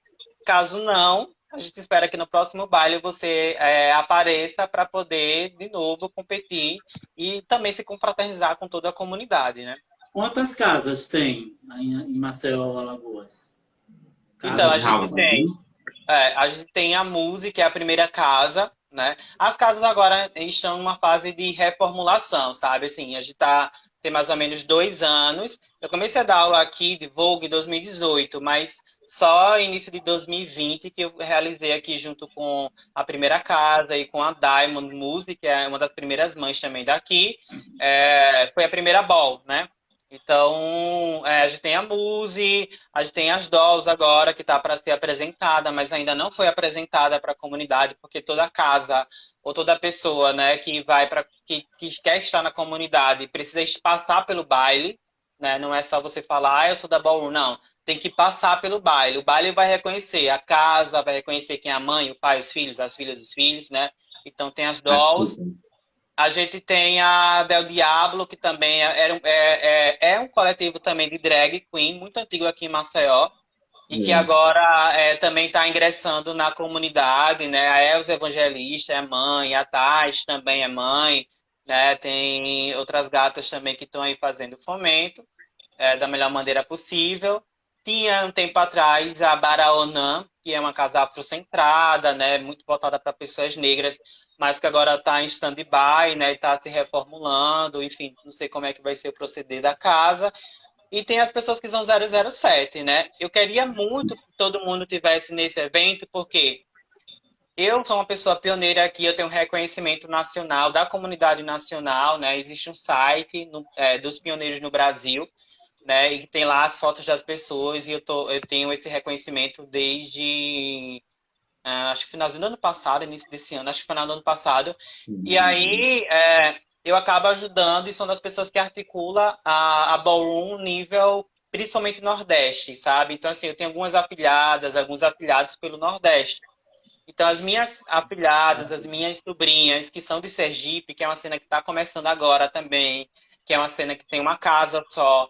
Caso não, a gente espera que no próximo baile você apareça para poder, de novo, competir e também se confraternizar com toda a comunidade, né?
Quantas casas tem em Maceió, Alagoas?
Então,
Casas
a gente tem a Muse, que é a primeira casa, né? As casas agora estão numa fase de reformulação, sabe? Assim, a gente tem mais ou menos 2 anos. Eu comecei a dar aula aqui de Vogue em 2018, mas só início de 2020 que eu realizei aqui junto com a primeira casa e com a Diamond Music, que é uma das primeiras mães também daqui. Foi a primeira ball, né? Então, a gente tem a Muse, a gente tem as Dolls agora, que está para ser apresentada, mas ainda não foi apresentada para a comunidade, porque toda casa ou toda pessoa, né, que quer estar na comunidade precisa passar pelo baile, né? Não é só você falar, eu sou da Ballroom, não. Tem que passar pelo baile. O baile vai reconhecer a casa, vai reconhecer quem é a mãe, o pai, os filhos, as filhas, os filhos, né? Então tem as Dolls. A gente tem a Del Diablo, que também é um coletivo também de drag queen, muito antigo aqui em Maceió, e que agora também está ingressando na comunidade, né? A Elza Evangelista é mãe, a Tati também é mãe, né? Tem outras gatas também que estão aí fazendo fomento da melhor maneira possível. Tinha um tempo atrás a Baraonã, que é uma casa afrocentrada, né, muito voltada para pessoas negras, mas que agora está em stand-by, né, está se reformulando, enfim, não sei como é que vai ser o proceder da casa. E tem as pessoas que são 007, né? Eu queria muito que todo mundo tivesse nesse evento, porque eu sou uma pessoa pioneira aqui, eu tenho um reconhecimento nacional, da comunidade nacional, né? Existe um site dos pioneiros no Brasil, né? E tem lá as fotos das pessoas e eu tenho esse reconhecimento desde acho que finalzinho do ano passado, início desse ano, acho que final do ano passado. E aí eu acabo ajudando e sou das pessoas que articula a Ballroom nível, principalmente Nordeste, sabe? Então, assim, eu tenho algumas afilhadas, alguns afilhados pelo Nordeste. Então, as minhas afilhadas, as minhas sobrinhas, que são de Sergipe, que é uma cena que está começando agora também, que é uma cena que tem uma casa só,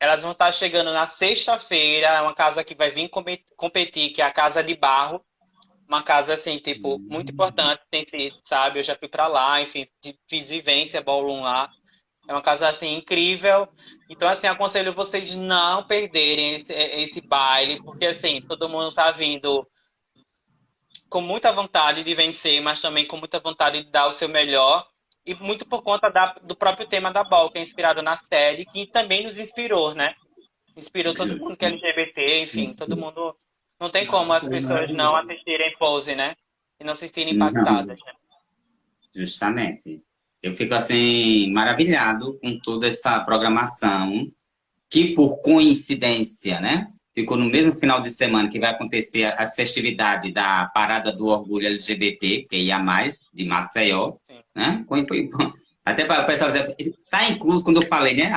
elas vão estar chegando na sexta-feira, é uma casa que vai vir competir, que é a Casa de Barro, uma casa, assim, tipo, muito importante, sabe? Eu já fui para lá, enfim, fiz vivência, ballroom lá. É uma casa, assim, incrível. Então, assim, aconselho vocês não perderem esse baile, porque, assim, todo mundo tá vindo com muita vontade de vencer, mas também com muita vontade de dar o seu melhor. E muito por conta do próprio tema da Ball, que é inspirado na série, que também nos inspirou, né? Inspirou todo mundo que é LGBT, enfim, todo mundo. Não tem como as pessoas não assistirem Pose, né? E não se sentirem impactadas, né?
Justamente. Eu fico, assim, maravilhado com toda essa programação, que por coincidência, né? Ficou no mesmo final de semana que vai acontecer as festividades da Parada do Orgulho LGBT, que ia mais, de Maceió, né? Até para o pessoal dizer, está incluso, quando eu falei, né?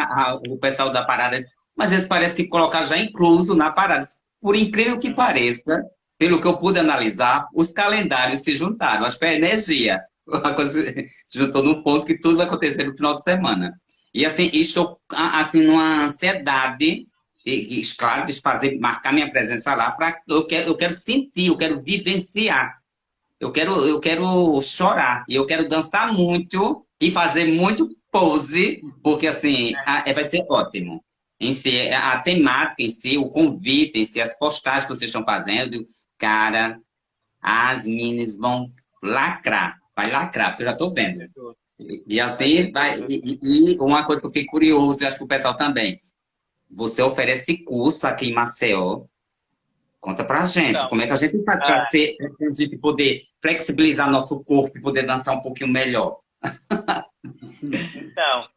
O pessoal da Parada, mas eles parecem que colocaram já incluso na Parada. Por incrível que pareça, pelo que eu pude analisar, os calendários se juntaram. Acho que é energia. Uma coisa se juntou num ponto que tudo vai acontecer no final de semana. E assim, estou assim, numa ansiedade, claro, de fazer, marcar minha presença lá, eu quero sentir, eu quero vivenciar. Eu quero chorar e eu quero dançar muito e fazer muito pose, porque assim, vai ser ótimo. Em si, a temática em si, o convite em si, as postagens que vocês estão fazendo, cara, as meninas vão lacrar, vai lacrar, porque eu já estou vendo. E assim, e uma coisa que eu fiquei curioso, e acho que o pessoal também, você oferece curso aqui em Maceió. Conta pra gente,
Então,
como é que a gente faz
é,
pra gente poder flexibilizar nosso corpo e poder dançar um pouquinho melhor?
então,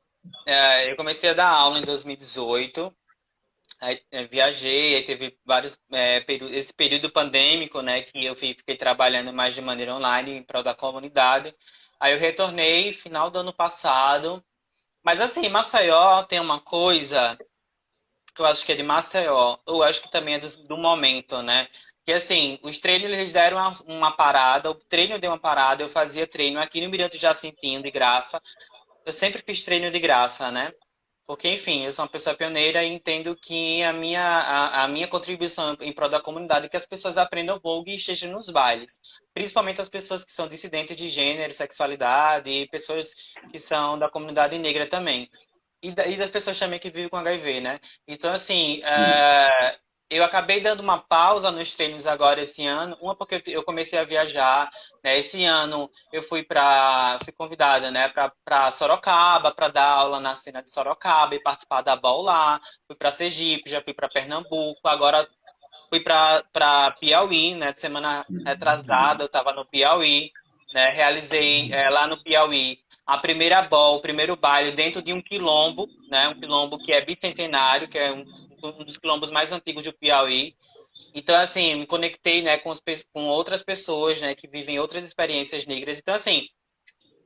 eu comecei a dar aula em 2018. Aí, viajei, aí teve vários esse período pandêmico, né, que eu fiquei trabalhando mais de maneira online em prol da comunidade. Aí eu retornei final do ano passado. Mas assim, Maceió tem uma coisa que eu acho que é de Maceió, eu acho que também é do momento, né? Que assim, os treinos eles deram uma parada, o treino deu uma parada, eu fazia treino aqui no Mirante Jacintinho de graça. Eu sempre fiz treino de graça, né? Porque, enfim, eu sou uma pessoa pioneira e entendo que a minha contribuição em prol da comunidade é que as pessoas aprendam Vogue e estejam nos bailes. Principalmente as pessoas que são dissidentes de gênero, sexualidade e pessoas que são da comunidade negra também. E das pessoas também que vivem com HIV, né? Então, assim, eu acabei dando uma pausa nos treinos agora esse ano. Uma porque eu comecei a viajar, né? Esse ano eu fui convidada, né, para Sorocaba, para dar aula na cena de Sorocaba e participar da BOL lá. Fui para Sergipe, já fui para Pernambuco, agora fui para Piauí, né? Semana retrasada eu estava no Piauí, né? Realizei lá no Piauí a primeira BOL, o primeiro baile dentro de um quilombo, né? Um quilombo que é bicentenário, que é um dos quilombos mais antigos do Piauí. Então, assim, me conectei, né, com outras pessoas, né, que vivem outras experiências negras. Então, assim,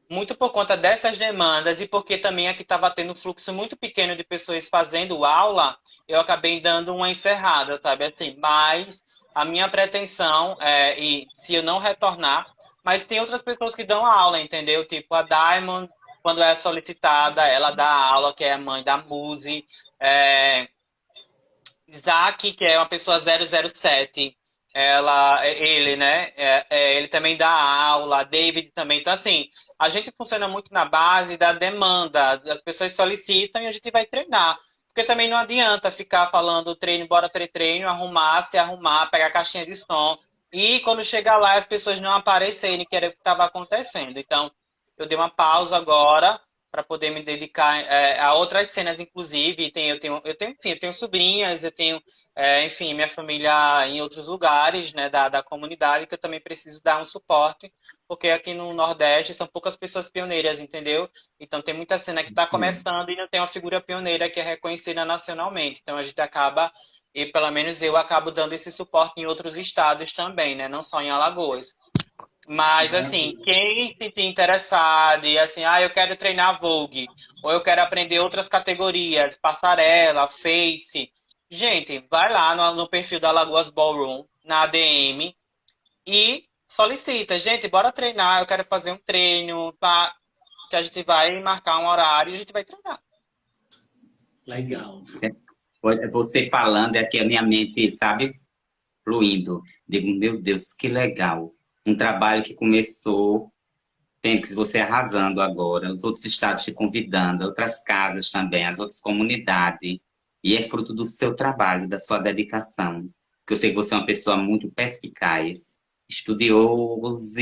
muito por conta dessas demandas e porque também aqui estava tendo um fluxo muito pequeno de pessoas fazendo aula, eu acabei dando uma encerrada, sabe? Assim, mas a minha pretensão e se eu não retornar, mas tem outras pessoas que dão aula, entendeu? Tipo a Diamond, quando é solicitada, ela dá aula, que é a mãe da Muzi. É, Isaac, que é uma pessoa 007, ele, né? Ele também dá aula, David também. Então, assim, a gente funciona muito na base da demanda. As pessoas solicitam e a gente vai treinar. Porque também não adianta ficar falando treino, bora treino, arrumar, se arrumar, pegar a caixinha de som. E quando chegar lá, as pessoas não aparecerem, que era o que estava acontecendo. Então, eu dei uma pausa agora para poder me dedicar a outras cenas, inclusive. Enfim, eu tenho sobrinhas, eu tenho, enfim, minha família em outros lugares, né, da comunidade, que eu também preciso dar um suporte, porque aqui no Nordeste são poucas pessoas pioneiras, entendeu? Então tem muita cena que está
Sim.
começando e não tem uma figura pioneira que é reconhecida nacionalmente. Então a gente acaba, e pelo menos eu acabo dando esse suporte em outros estados também, né, não só em Alagoas. Mas, assim, quem se sentir interessado e assim, eu quero treinar Vogue, ou eu quero aprender outras categorias, passarela, face, gente, vai lá no perfil da Lagoas Ballroom, na ADM, e solicita. Gente, bora treinar, eu quero fazer um treino, que a gente vai marcar um horário e a gente vai treinar.
Legal.
Você falando, é que a minha mente, sabe, fluindo. Digo, meu Deus, que legal. Um trabalho que começou, Fênix, você arrasando agora, os outros estados te convidando, outras casas também, as outras comunidades. E é fruto do seu trabalho, da sua dedicação. Porque eu sei que você é uma pessoa muito perspicaz, estudioso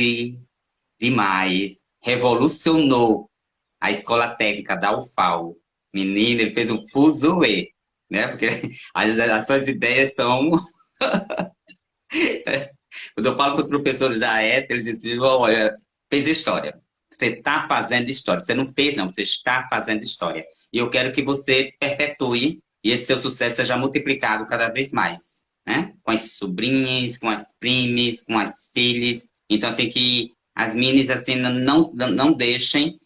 demais, revolucionou a escola técnica da UFAL. Menino, ele fez um fuzuê, né? Porque as suas ideias são. Quando eu falo com os professores da ETA, eles dizem: olha, fez história. Você está fazendo história. Você não fez, não, você está fazendo história. E eu quero que você perpetue e esse seu sucesso seja multiplicado cada vez mais, né? Com as sobrinhas, com as primas, com as filhas. Então, assim, que as minis, assim, não deixem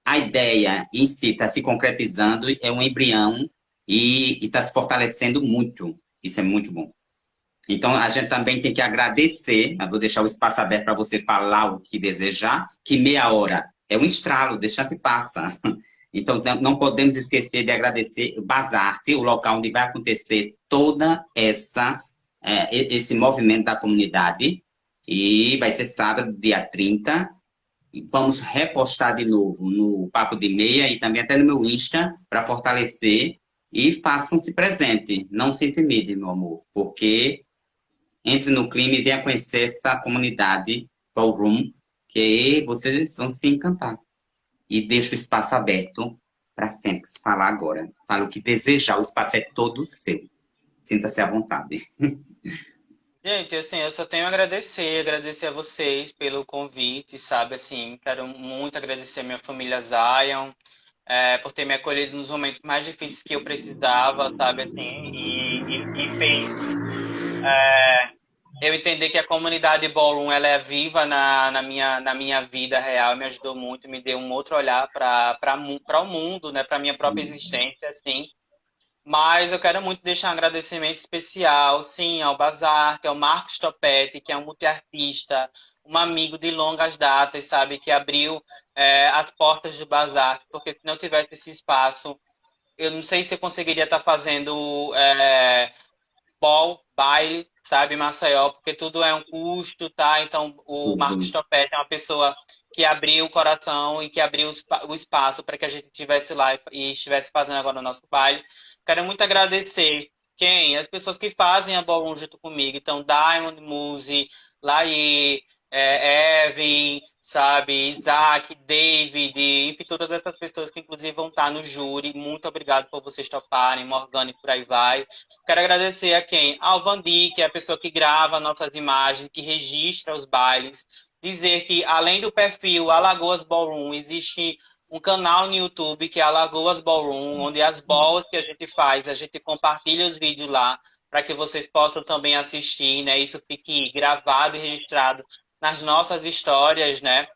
a ideia em si está se concretizando, é um embrião e está se fortalecendo muito. Isso é muito bom. Então, a gente também tem que agradecer. Eu vou deixar o espaço aberto para você falar o que desejar, que meia hora é um estralo, deixa que passa. Então, não podemos esquecer de agradecer o Bazarte, o local onde vai acontecer toda esse movimento da comunidade. E vai ser sábado, dia 30. E vamos repostar de novo no Papo de Meia e também até no meu Insta para fortalecer. E façam-se presente. Não se intimide, meu amor, porque entre no clima e venha conhecer essa comunidade Ballroom, que vocês vão se encantar. E deixo o espaço aberto para a Fênix falar agora. Fala o que desejar, o espaço é todo seu. Sinta-se à vontade.
Gente, assim, eu só tenho a agradecer a vocês pelo convite, sabe, assim, quero muito agradecer a minha família Zion, por ter me acolhido nos momentos mais difíceis que eu precisava, sabe, assim, e fez eu entender que a comunidade Ballroom, ela é viva na minha vida real, me ajudou muito, me deu um outro olhar para o mundo, né, para minha própria existência, assim. Mas eu quero muito deixar um agradecimento especial, sim, ao Bazar, que é o Marcos Topetti, que é um multiartista, um amigo de longas datas, sabe, que abriu as portas do Bazar, porque se não tivesse esse espaço, eu não sei se eu conseguiria estar fazendo baile, sabe, Maceió, porque tudo é um custo, tá? Então, o Marcos Topete é uma pessoa que abriu o coração e que abriu o espaço para que a gente estivesse lá e estivesse fazendo agora o nosso baile. Quero muito agradecer quem? As pessoas que fazem a Ballroom junto comigo. Então, Diamond Muse, Laí, Evan, sabe, Isaac, David, enfim, todas essas pessoas que inclusive vão estar no júri. Muito obrigado por vocês toparem, Morgana e por aí vai. Quero agradecer a quem? Ao Vandi, que é a pessoa que grava nossas imagens, que registra os bailes. Dizer que, além do perfil Alagoas Ballroom, existe um canal no YouTube que é Alagoas Ballroom, onde as balls que a gente faz, a gente compartilha os vídeos lá, para que vocês possam também assistir, né? Isso fique gravado e registrado nas nossas histórias, né?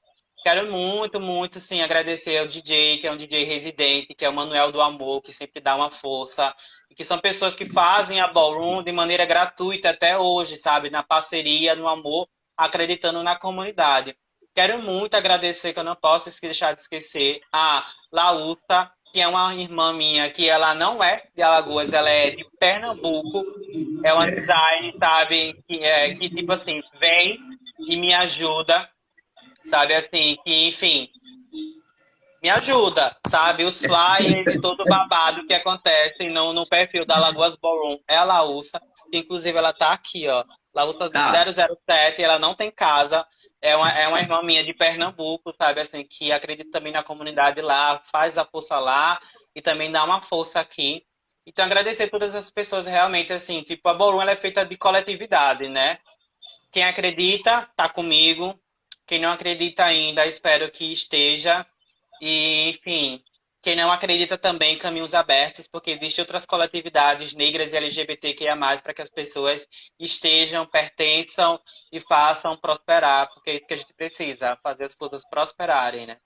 Quero muito, muito, sim, agradecer ao DJ, que é um DJ residente, que é o Manuel do Amor, que sempre dá uma força, e que são pessoas que fazem a Ballroom de maneira gratuita até hoje, sabe? Na parceria, no amor, acreditando na comunidade. Quero muito agradecer, que eu não posso deixar de esquecer, a Laúta, que é uma irmã minha, que ela não é de Alagoas, ela é de Pernambuco, é uma design, sabe? Que tipo assim, vem e me ajuda, sabe, assim, que, enfim, me ajuda, sabe, os flyers e todo o babado que acontece no perfil da Lagoas Ballroom é a Laúça, que inclusive ela tá aqui, ó, Laúça
Tá.
007, ela não tem casa, é uma irmã minha de Pernambuco, sabe, assim, que acredita também na comunidade lá, faz a força lá e também dá uma força aqui. Então, agradecer todas as pessoas realmente, assim, tipo, a Ballroom ela é feita de coletividade, né? Quem acredita, tá comigo. Quem não acredita ainda, espero que esteja. E, enfim, quem não acredita também, caminhos abertos, porque existem outras coletividades negras e LGBTQIA+, para que as pessoas estejam, pertençam e façam prosperar, porque é isso que a gente precisa, fazer as coisas prosperarem, né?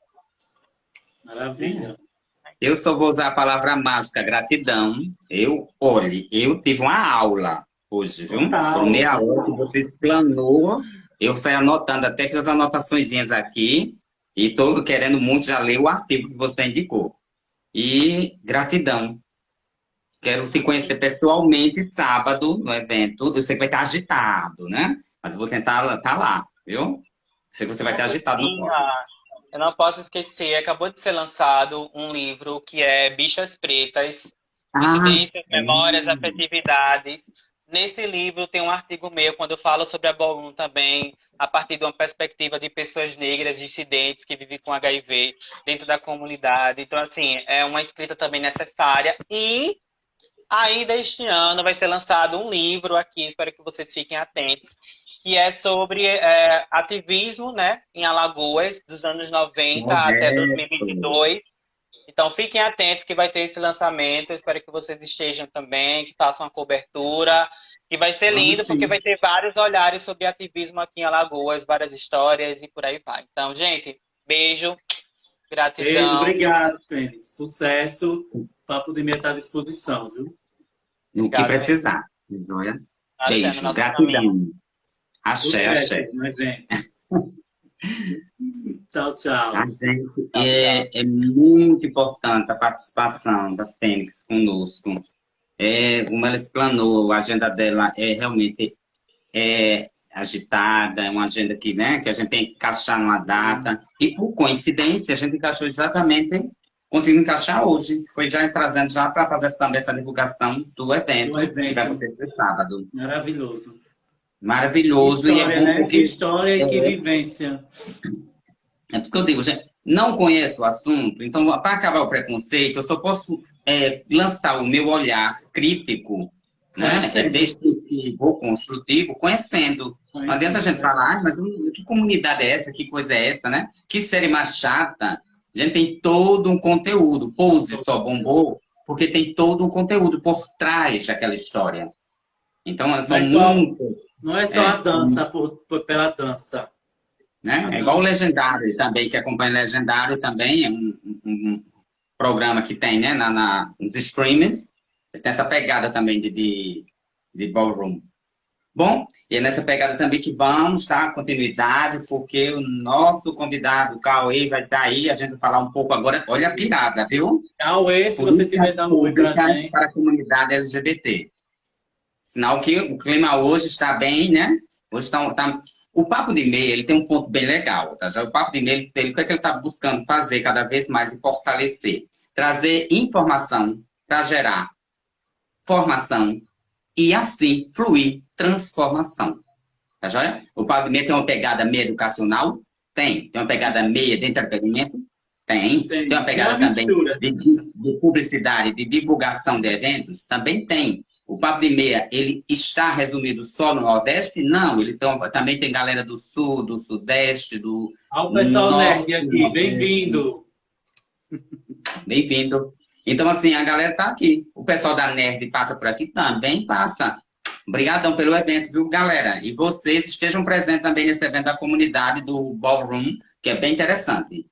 Maravilha.
Eu só vou usar a palavra mágica, gratidão. Olhe, eu tive uma aula hoje, viu? Foram
Total.
meia hora que você explanou. Eu saí anotando até que as anotaçõezinhas aqui. E estou querendo muito já ler o artigo que você indicou. E gratidão. Quero te conhecer pessoalmente sábado no evento. Eu sei que vai estar agitado, né? Mas eu vou tentar estar lá, viu? Sei que você vai estar agitado no
Sim,
palco.
eu não posso esquecer, acabou de ser lançado um livro que é Bichas Pretas,
Ah,
Dissidências, Memórias, Afetividades. Nesse livro tem um artigo meu, quando eu falo sobre a Ballroom também, a partir de uma perspectiva de pessoas negras, dissidentes, que vivem com HIV dentro da comunidade. Então, assim, é uma escrita também necessária. E ainda este ano vai ser lançado um livro aqui, espero que vocês fiquem atentos, que é sobre ativismo, né, em Alagoas, dos anos 90 até
correto.
2022. Então fiquem atentos que vai ter esse lançamento, espero que vocês estejam também, que façam a cobertura, que vai ser
Vamos
lindo, porque
sim.
vai ter vários olhares sobre ativismo aqui em Alagoas, várias histórias e por aí vai. Então, gente, beijo,
Beijo,
gratidão,
obrigado, Fênix. Sucesso. Papo de Meia está à disposição, viu?
No que
obrigado mesmo.
precisar. Joia?
Axé no
Beijo,
nosso caminho.
gratidão. Axé, axé.
Sucesso no evento. Tchau, tchau.
A gente, é muito importante a participação da Fênix conosco. Como ela explanou, a agenda dela realmente agitada, é uma agenda que, né, que a gente tem que encaixar numa data. E, por coincidência, a gente encaixou exatamente, conseguiu encaixar hoje. Foi já trazendo já para fazer também essa divulgação do evento, que vai acontecer sábado.
Maravilhoso.
Maravilhoso.
Que história,
E é bom
né?
porque...
Que história e que vivência.
É por isso que eu digo, gente, não conheço o assunto, então, para acabar o preconceito, eu só posso lançar o meu olhar crítico, né? Destrutivo, construtivo, conhecendo. Não adianta a gente falar, mas que comunidade é essa? Que coisa é essa, né? Que série mais chata. A gente tem todo um conteúdo. Pose só bombou, porque tem todo um conteúdo por trás daquela história. Então, são muitas.
Não é só a dança pela dança.
Né? É igual o Legendário também, que acompanha o Legendário também, é um programa que tem, né, nos streamers, tem essa pegada também de ballroom. Bom, e é nessa pegada também que vamos dar continuidade, porque o nosso convidado, o Cauê, vai estar aí, a gente vai falar um pouco agora, olha a pirada, viu?
Cauê, se você estiver dando oi pra gente.
Para a comunidade LGBT. Sinal que o clima hoje está bem, né? Hoje está... O Papo de Meia, ele tem um ponto bem legal, tá? Já o Papo de Meia, o que é que ele está buscando fazer cada vez mais e fortalecer? Trazer informação para gerar formação e, assim, fluir transformação. Tá joia? O Papo de Meia tem uma pegada meia educacional? Tem. Tem uma pegada meia de entretenimento? Tem. Tem uma pegada também de publicidade, de divulgação de eventos? Também tem. O Papo de Meia, ele está resumido só no Nordeste? Não, ele também tem galera do Sul, do Sudeste, do
Olha o pessoal nerd aqui, bem-vindo.
Bem-vindo. Então, assim, a galera tá aqui. O pessoal da Nerd passa por aqui? Também passa. Obrigadão pelo evento, viu, galera? E vocês estejam presentes também nesse evento da comunidade do Ballroom, que é bem interessante.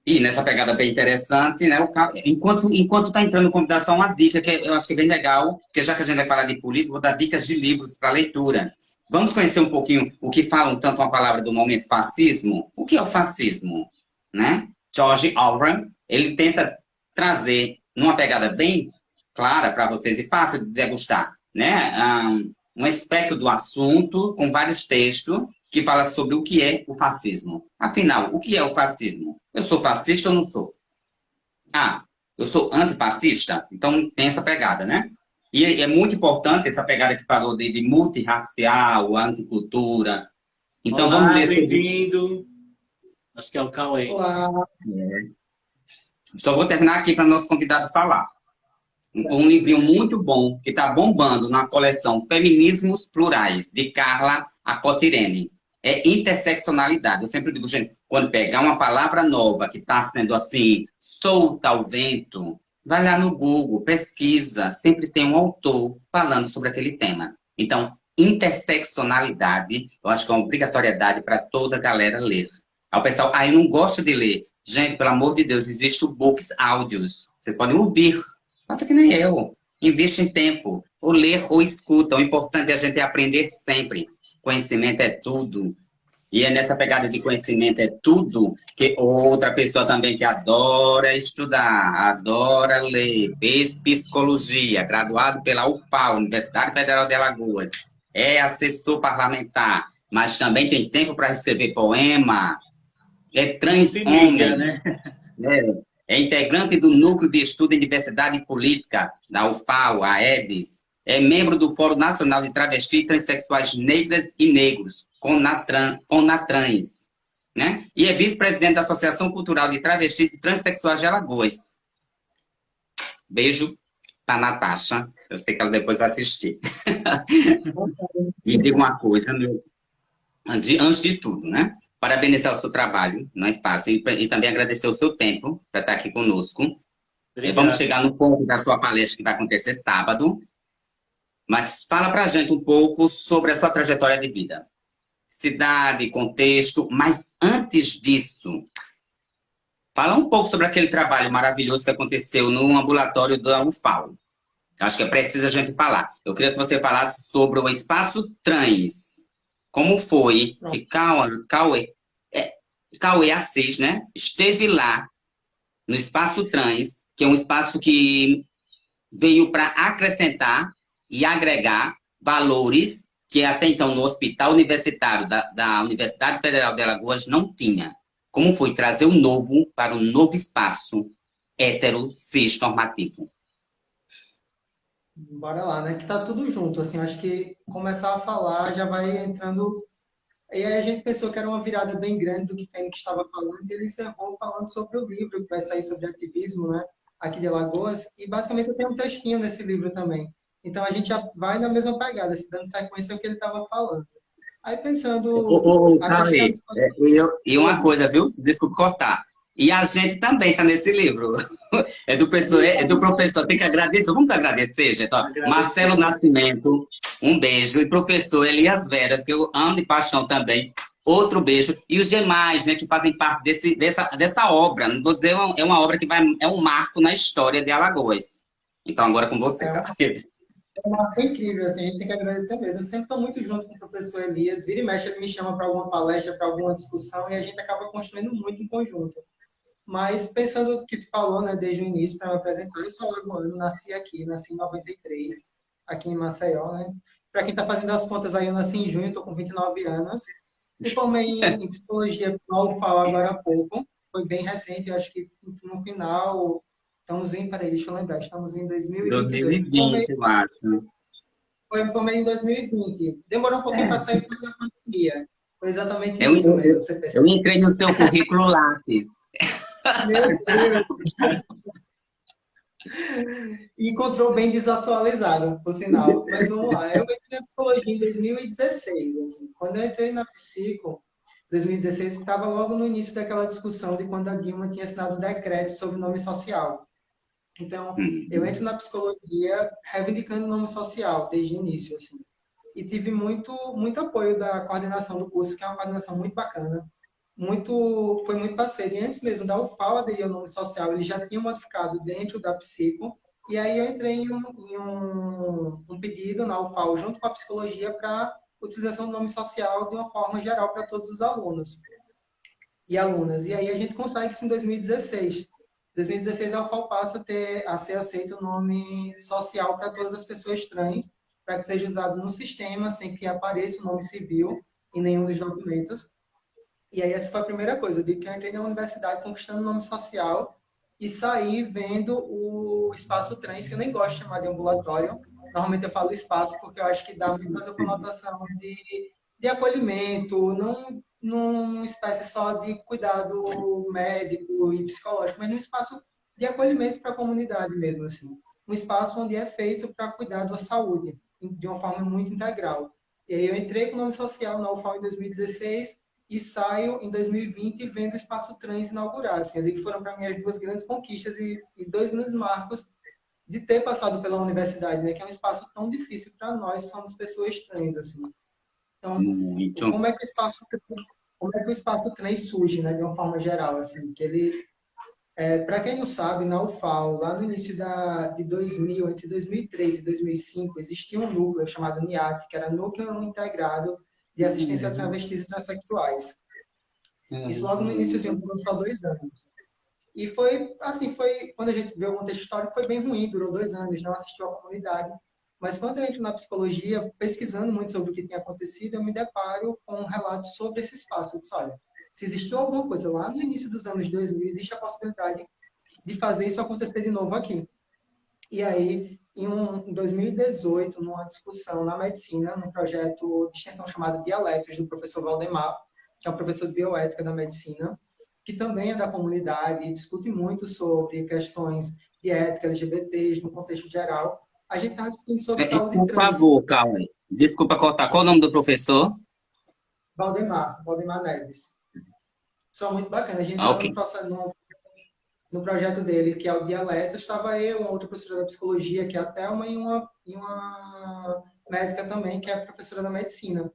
E nessa pegada bem interessante, né? Enquanto tá entrando convidado, só uma dica que eu acho que é bem legal, porque já que a gente vai falar de política, vou dar dicas de livros para leitura. Vamos conhecer um pouquinho o que falam tanto uma palavra do momento, fascismo. O que é o fascismo? Né? George Orwell, ele tenta trazer numa pegada bem clara para vocês e fácil de degustar, né? Um aspecto do assunto com vários textos que fala sobre o que é o fascismo. Afinal, o que é o fascismo? Eu sou fascista ou não sou? Eu sou antifascista? Então tem essa pegada, né? E é muito importante essa pegada que falou de multirracial, anticultura. Então
Olá,
vamos ver.
Bem-vindo. Acho que é o Cauê.
Olá.
Só vou terminar aqui para o nosso convidado falar. Um livrinho muito bom, que está bombando na coleção Feminismos Plurais, de Carla Acotirene. É interseccionalidade. Eu sempre digo, gente, quando pegar uma palavra nova que está sendo assim, solta ao vento, vai lá no Google, pesquisa, sempre tem um autor falando sobre aquele tema. Então, interseccionalidade, eu acho que é uma obrigatoriedade para toda a galera ler. Aí o pessoal, eu não gosto de ler. Gente, pelo amor de Deus, existe o Books Áudios. Vocês podem ouvir. Faça que nem eu. Investe em tempo. Ou ler ou escuta. O importante é a gente aprender sempre. Conhecimento é tudo. E é nessa pegada de conhecimento é tudo que outra pessoa também que adora estudar, adora ler, fez psicologia, graduado pela UFAL, Universidade Federal de Alagoas, é assessor parlamentar, mas também tem tempo para escrever poema, é trans-homem,
né?
É integrante do Núcleo de Estudo em Diversidade e Política, da UFAL, a EDES, é membro do Fórum Nacional de Travestis e Transsexuais Negras e Negros, CONATRANS, né? E é vice-presidente da Associação Cultural de Travestis e Transsexuais de Alagoas. Beijo para Natasha, eu sei que ela depois vai assistir. Me diga uma coisa, antes de tudo, né? Parabenizar o seu trabalho, não é fácil, e também agradecer o seu tempo para estar aqui conosco. Vamos chegar no ponto da sua palestra que vai acontecer sábado, mas fala para a gente um pouco sobre a sua trajetória de vida. Cidade, contexto, mas antes disso, fala um pouco sobre aquele trabalho maravilhoso que aconteceu no ambulatório da UFAL. Acho que é preciso a gente falar. Eu queria que você falasse sobre o espaço trans. Como foi
Pronto.
que Cauê Assis, né, esteve lá no espaço trans, que é um espaço que veio para acrescentar e agregar valores que até então no Hospital Universitário da Universidade Federal de Alagoas não tinha. Como foi trazer o novo para um novo espaço hétero cis normativo?
Bora lá, né? Que tá tudo junto, assim, acho que começar a falar já vai entrando. E aí a gente pensou que era uma virada bem grande do que Fênix estava falando, e ele encerrou falando sobre o livro que vai sair sobre ativismo, né? Aqui de Alagoas, e basicamente eu tenho um textinho nesse livro também. Então a gente já vai na mesma pegada, se dando sequência ao que ele estava falando. Aí pensando, a questão
Cauê,
dos
e uma coisa, viu? Desculpe cortar. E a gente também está nesse livro. É do professor, tem que agradecer. Vamos agradecer, gente. Ó, Marcelo
Agradecer.
Nascimento, um beijo. E professor Elias Veras, que eu amo de paixão também, outro beijo. E os demais, né, que fazem parte dessa obra. Não vou dizer, é uma obra que é um marco na história de Alagoas. Então, agora é com você,
é
cara.
foi incrível, assim, a gente tem que agradecer mesmo. Eu sempre estou muito junto com o professor Elias, vira e mexe, ele me chama para alguma palestra, para alguma discussão, e a gente acaba construindo muito em conjunto. Mas pensando no que tu falou, né, desde o início, para me apresentar, eu sou alagoano, nasci aqui, nasci em 93, aqui em Maceió, né? Para quem está fazendo as contas aí, eu nasci em junho, estou com 29 anos. Me formei em psicologia pela UFAL agora há pouco, foi bem recente, eu acho que no final, estamos em, peraí, deixa eu lembrar, estamos em 2022.
2020, eu acho.
Me formei em 2020. Demorou um pouquinho para sair por causa da pandemia. Foi exatamente
Eu,
isso
eu,
mesmo, você percebeu.
eu entrei no seu currículo Lattes.
Meu Deus! E encontrou bem desatualizado, por sinal. Mas vamos lá. Eu entrei na psicologia em 2016. Assim. Quando eu entrei na psico, 2016, estava logo no início daquela discussão de quando a Dilma tinha assinado o decreto sobre o nome social. Então, eu entro na psicologia reivindicando o nome social desde o início, assim. E tive muito apoio da coordenação do curso, que é uma coordenação muito bacana. Foi muito parceiro. E antes mesmo da UFAL aderir ao nome social, eles já tinham modificado dentro da psico. E aí eu entrei em um pedido na UFAL, junto com a psicologia, para utilização do nome social de uma forma geral para todos os alunos e alunas. E aí a gente consegue isso em 2016. Em 2016, a UFAL passa a ser aceito o nome social para todas as pessoas trans, para que seja usado no sistema, sem que apareça o nome civil em nenhum dos documentos. E aí essa foi a primeira coisa, de que eu entrei na universidade conquistando o nome social e saí vendo o espaço trans, que eu nem gosto de chamar de ambulatório. Normalmente eu falo espaço porque eu acho que dá muito mais a conotação de acolhimento, não numa espécie só de cuidado médico e psicológico, mas num espaço de acolhimento para a comunidade mesmo, assim. Um espaço onde é feito para cuidar da saúde, de uma forma muito integral. E aí eu entrei com o nome social na UFAL em 2016 e saio em 2020 vendo o Espaço Trans inaugurar. Assim, eu digo que foram para mim as duas grandes conquistas e dois grandes marcos de ter passado pela universidade, né? Que é um espaço tão difícil para nós que somos pessoas trans, assim. Então,
Muito.
como é que o espaço trans surge, né? De uma forma geral, assim, que ele para quem não sabe, na UFAL, lá no início de 2000, entre 2003 e 2005, existia um núcleo chamado NIAT, que era Núcleo Integrado de Assistência a Travestis e Transsexuais. Isso logo no iníciozinho, durou só 2 anos. E foi, assim, quando a gente vê o contexto histórico, foi bem ruim, durou 2 anos, não assistiu à comunidade. Mas quando eu entro na psicologia, pesquisando muito sobre o que tinha acontecido, eu me deparo com um relato sobre esse espaço. Eu disse, olha, se existiu alguma coisa lá no início dos anos 2000, existe a possibilidade de fazer isso acontecer de novo aqui. E aí, em 2018, numa discussão na medicina, num projeto de extensão chamado Dialetos, do professor Valdemar, que é um professor de bioética da medicina, que também é da comunidade e discute muito sobre questões de ética LGBTs no contexto geral. A gente está discutindo sobre saúde
Por
trans.
favor, Cauê. Desculpa cortar. Qual o nome do professor?
Valdemar Neves. Só muito bacana. A gente
Ah,
estava
ok.
no projeto dele, que é o Dialeto, estava eu, uma outra professora da psicologia, que é a Thelma, e uma médica também, que é professora da medicina.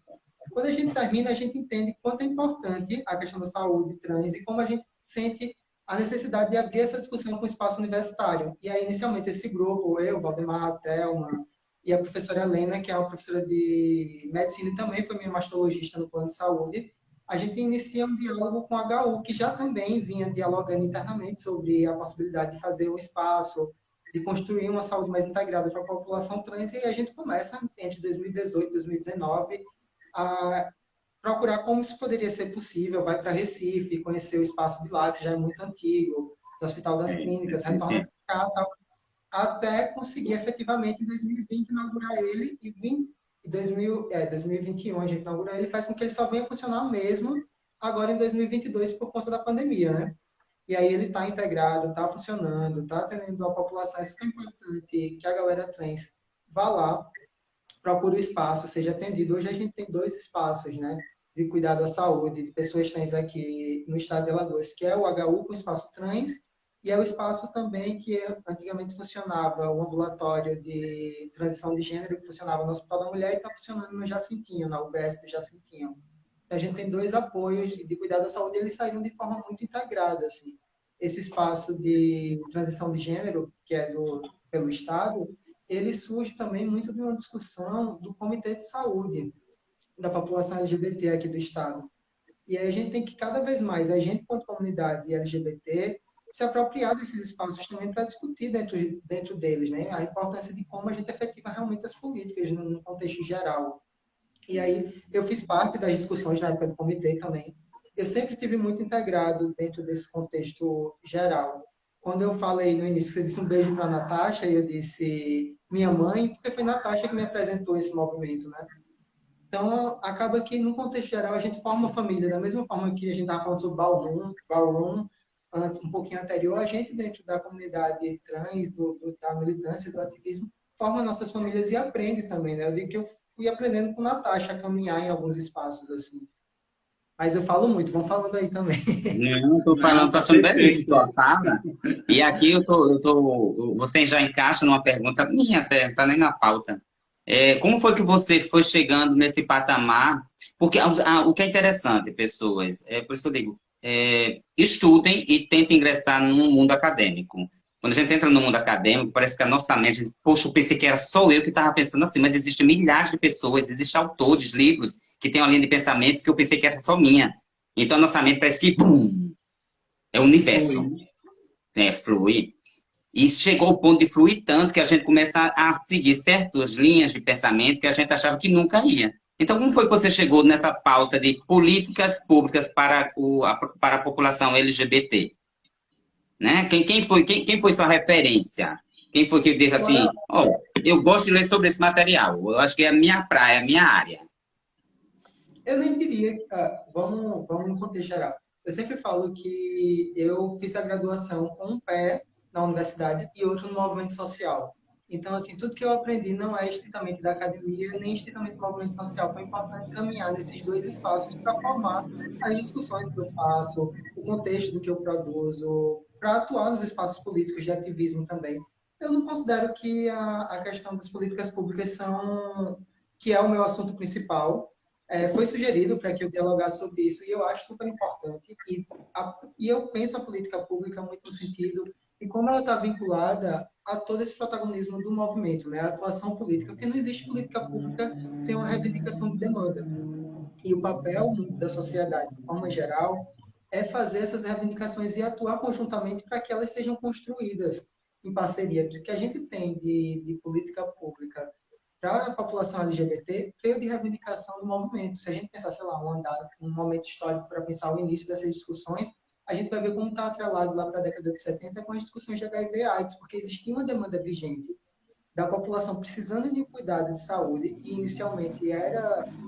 Quando a gente termina, a gente entende quanto é importante a questão da saúde trans e como a gente sente a necessidade de abrir essa discussão com o espaço universitário. E aí, inicialmente, esse grupo, eu, Valdemar, a Thelma e a professora Helena, que é uma professora de medicina e também foi minha mastologista no plano de saúde, a gente inicia um diálogo com a HU, que já também vinha dialogando internamente sobre a possibilidade de fazer um espaço, de construir uma saúde mais integrada para a população trans, e aí a gente começa, entre 2018 e 2019, a procurar como isso poderia ser possível, vai para Recife, conhecer o espaço de lá, que já é muito antigo, do Hospital das Clínicas, retorna para cá, tal, até conseguir efetivamente em 2020 inaugurar ele e 2021 a gente inaugura ele, faz com que ele só venha funcionar mesmo agora em 2022 por conta da pandemia, né? E aí ele está integrado, está funcionando, está atendendo a população. É super importante que a galera trans vá lá, procure o espaço, seja atendido. Hoje a gente tem 2 espaços, né, de cuidado à saúde de pessoas trans aqui no estado de Alagoas, que é o HU com espaço trans, e é o espaço também que antigamente funcionava, o ambulatório de transição de gênero, que funcionava no Hospital da Mulher e está funcionando no Jacintinho, na UBS do Jacintinho. Então, a gente tem 2 apoios de cuidado à saúde, e eles saíram de forma muito integrada, assim. Esse espaço de transição de gênero, que é pelo Estado, ele surge também muito de uma discussão do Comitê de Saúde da população LGBT aqui do Estado. E aí a gente tem que cada vez mais, a gente, quanto comunidade LGBT, se apropriar desses espaços também para discutir dentro deles, né? A importância de como a gente efetiva realmente as políticas no contexto geral. E aí eu fiz parte das discussões na época do comitê também. Eu sempre tive muito integrado dentro desse contexto geral. Quando eu falei no início, você disse um beijo para a Natasha, e eu disse minha mãe, porque foi Natasha que me apresentou esse movimento, né? Então, acaba que, no contexto geral, a gente forma uma família, da mesma forma que a gente estava falando sobre Ballroom, antes, um pouquinho anterior, a gente, dentro da comunidade trans, da militância, do ativismo, forma nossas famílias e aprende também, né? Eu digo que eu fui aprendendo com Natasha a caminhar em alguns espaços, assim. Mas eu falo muito, vão falando aí também.
Não, estou falando, estou achando belíssimo a fala. E aqui você já encaixa numa pergunta minha até, não está nem na pauta. Como foi que você foi chegando nesse patamar? Porque o que é interessante, pessoas, por isso que eu digo, estudem e tentem ingressar no mundo acadêmico. Quando a gente entra no mundo acadêmico, parece que a nossa mente, poxa, eu pensei que era só eu que estava pensando assim, mas existem milhares de pessoas, existem autores, livros, que têm uma linha de pensamento que eu pensei que era só minha. Então, a nossa mente parece que, pum, é o universo, flui. E chegou ao ponto de fluir tanto que a gente começa a seguir certas linhas de pensamento que a gente achava que nunca ia. Então, como foi que você chegou nessa pauta de políticas públicas para a população LGBT? Né? Quem foi sua referência? Quem foi que disse assim, eu gosto de ler sobre esse material, eu acho que é a minha praia, a minha área.
Eu nem diria, vamos no contexto geral. Eu sempre falo que eu fiz a graduação com um pé na universidade e outro no movimento social. Então, assim, tudo que eu aprendi não é estritamente da academia, nem estritamente do movimento social. Foi importante caminhar nesses 2 espaços para formar as discussões que eu faço, o contexto do que eu produzo, para atuar nos espaços políticos de ativismo também. Eu não considero que a questão das políticas públicas que é o meu assunto principal. Foi sugerido para que eu dialogasse sobre isso e eu acho super importante. E eu penso a política pública muito no sentido de como ela está vinculada a todo esse protagonismo do movimento, né? A atuação política, porque não existe política pública sem uma reivindicação de demanda. E o papel da sociedade, de forma geral, é fazer essas reivindicações e atuar conjuntamente para que elas sejam construídas em parceria. O que a gente tem de política pública para a população LGBT veio de reivindicação do movimento. Se a gente pensar, sei lá, um momento histórico para pensar o início dessas discussões, a gente vai ver como está atrelado lá para a década de 70 com as discussões de HIV/AIDS, porque existia uma demanda vigente da população precisando de cuidado de saúde e inicialmente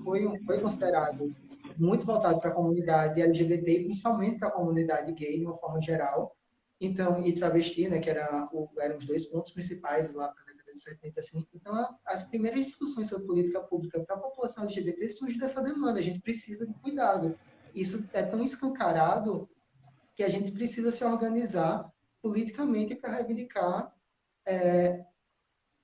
foi considerado muito voltado para a comunidade LGBT e principalmente para a comunidade gay de uma forma geral. Então, e travesti, né, que eram os 2 pontos principais lá para a década de 70, assim. Então, as primeiras discussões sobre política pública para a população LGBT surgem dessa demanda. A gente precisa de cuidado. Isso é tão escancarado que a gente precisa se organizar politicamente para reivindicar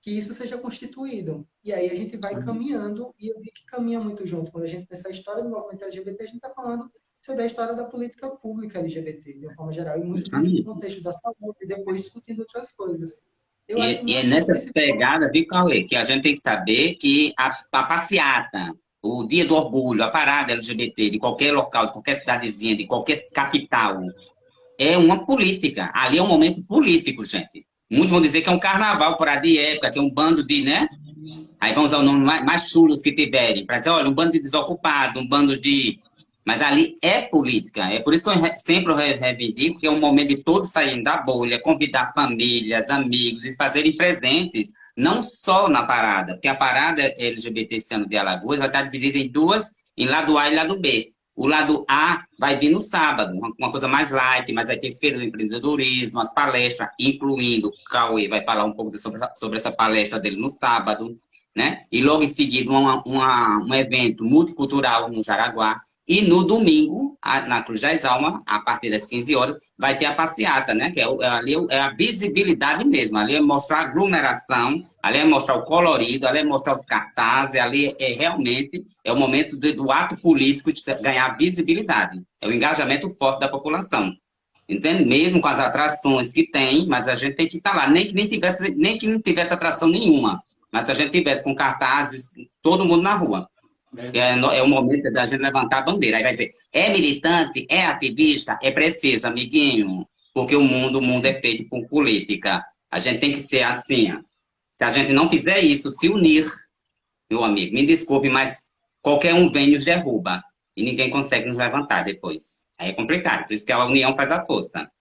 que isso seja constituído. E aí a gente vai caminhando, e eu vi que caminha muito junto. Quando a gente pensa a história do movimento LGBT, a gente está falando sobre a história da política pública LGBT, de uma forma geral, e muito dentro do
Justamente.
contexto da saúde, e depois discutindo outras coisas. Eu acho que
E é
a
nessa
principal.
pegada, viu, Cauê, que a gente tem que saber que a passeata, o Dia do Orgulho, a parada LGBT de qualquer local, de qualquer cidadezinha, de qualquer capital, é uma política. Ali é um momento político, gente. Muitos vão dizer que é um carnaval fora de época, que é um bando de, né? Aí vão usar o nome mais chulos que tiverem, para dizer, olha, um bando de desocupados, um bando de. Mas ali é política. É por isso que eu sempre reivindico que é um momento de todos saírem da bolha, convidar famílias, amigos e fazerem presentes, não só na parada, porque a parada LGBT esse ano de Alagoas vai estar dividida em duas, em lado A e lado B. O lado A vai vir no sábado, uma coisa mais light, mas vai ter feira do empreendedorismo, as palestras, incluindo o Cauê vai falar um pouco sobre essa palestra dele no sábado, né? E logo em seguida um evento multicultural no Jaraguá. E no domingo, na Cruz das Almas, a partir das 15 horas, vai ter a passeata, né? Que ali é a visibilidade mesmo. Ali é mostrar a aglomeração, ali é mostrar o colorido, ali é mostrar os cartazes, ali é realmente o momento do ato político de ganhar visibilidade. É o engajamento forte da população. Entende? Mesmo com as atrações que tem, mas a gente tem que estar lá, nem que não tivesse atração nenhuma, mas se a gente tivesse com cartazes, todo mundo na rua.
Verdade.
É o momento da gente levantar a bandeira. Aí vai dizer, é militante, é ativista, é preciso, amiguinho, porque o mundo é feito por política. A gente tem que ser assim. Ó. Se a gente não fizer isso, se unir, meu amigo, me desculpe, mas qualquer um vem e nos derruba. E ninguém consegue nos levantar depois. Aí é complicado. Por isso que a união faz a força.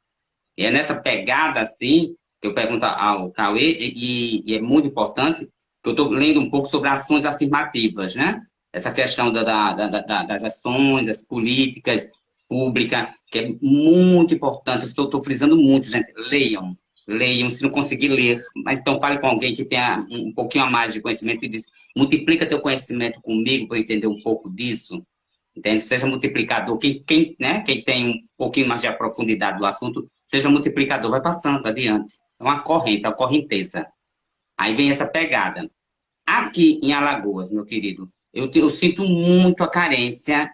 E é nessa pegada, assim, que eu pergunto ao Cauê, e é muito importante, que eu estou lendo um pouco sobre ações afirmativas, né? Essa questão das ações, das políticas públicas, que é muito importante. Eu estou frisando muito, gente. Leiam, leiam, se não conseguir ler, mas então fale com alguém que tenha um pouquinho a mais de conhecimento e diz, multiplica teu conhecimento comigo para eu entender um pouco disso. Entende? Seja multiplicador. Né, quem tem um pouquinho mais de profundidade do assunto, seja multiplicador, vai passando adiante. É uma corrente, é uma correnteza. Aí vem essa pegada. Aqui em Alagoas, meu querido, eu sinto muito a carência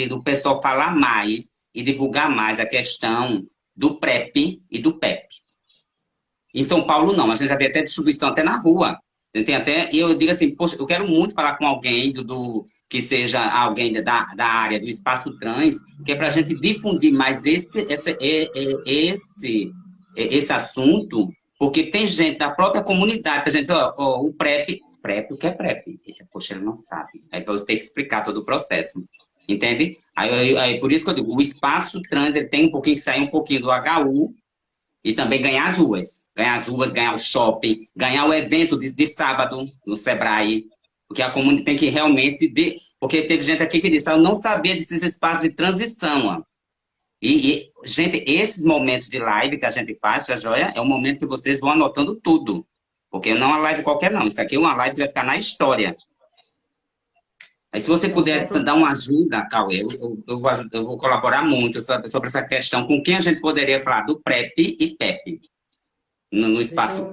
do pessoal falar mais e divulgar mais a questão do PrEP e do PEP. Em São Paulo, não. A gente já vê até distribuição até na rua. Tem até, eu digo assim, poxa, eu quero muito falar com alguém que seja alguém da área do espaço trans, que é para a gente difundir mais esse assunto, porque tem gente da própria comunidade, que a gente, o PrEP, o que é PrEP? Eita, poxa, ele não sabe. Aí eu tenho que explicar todo o processo. Entende? Aí, por isso que eu digo, o espaço trans ele tem um pouquinho que sair um pouquinho do HU, e também ganhar as ruas. Ganhar as ruas, ganhar o shopping, ganhar o evento de sábado no Sebrae. Porque a comunidade tem que realmente. Porque teve gente aqui que disse, eu não sabia desses espaços de transição. Ó. Gente, esses momentos de live que a gente faz, a joia, é o momento que vocês vão anotando tudo. Porque não é uma live qualquer, não. Isso aqui é uma live que vai ficar na história. Aí, se você puder dar uma ajuda, Cauê, eu vou colaborar muito sobre essa questão, com quem a gente poderia falar do PrEP e PEP no espaço.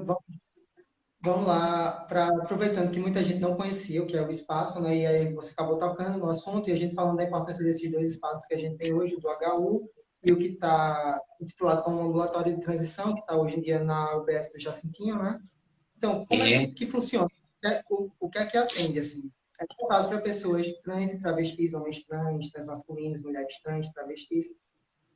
Vamos lá, aproveitando que muita gente não conhecia o que é o espaço, né? E aí você acabou tocando no assunto e a gente falando da importância desses dois espaços que a gente tem hoje, do HU e o que está intitulado como ambulatório de transição, que está hoje em dia na UBS do Jacintinho, né? Então, como é que funciona? O que é que atende, assim? É voltado para pessoas trans e travestis, homens trans, transmasculinos, mulheres trans, travestis,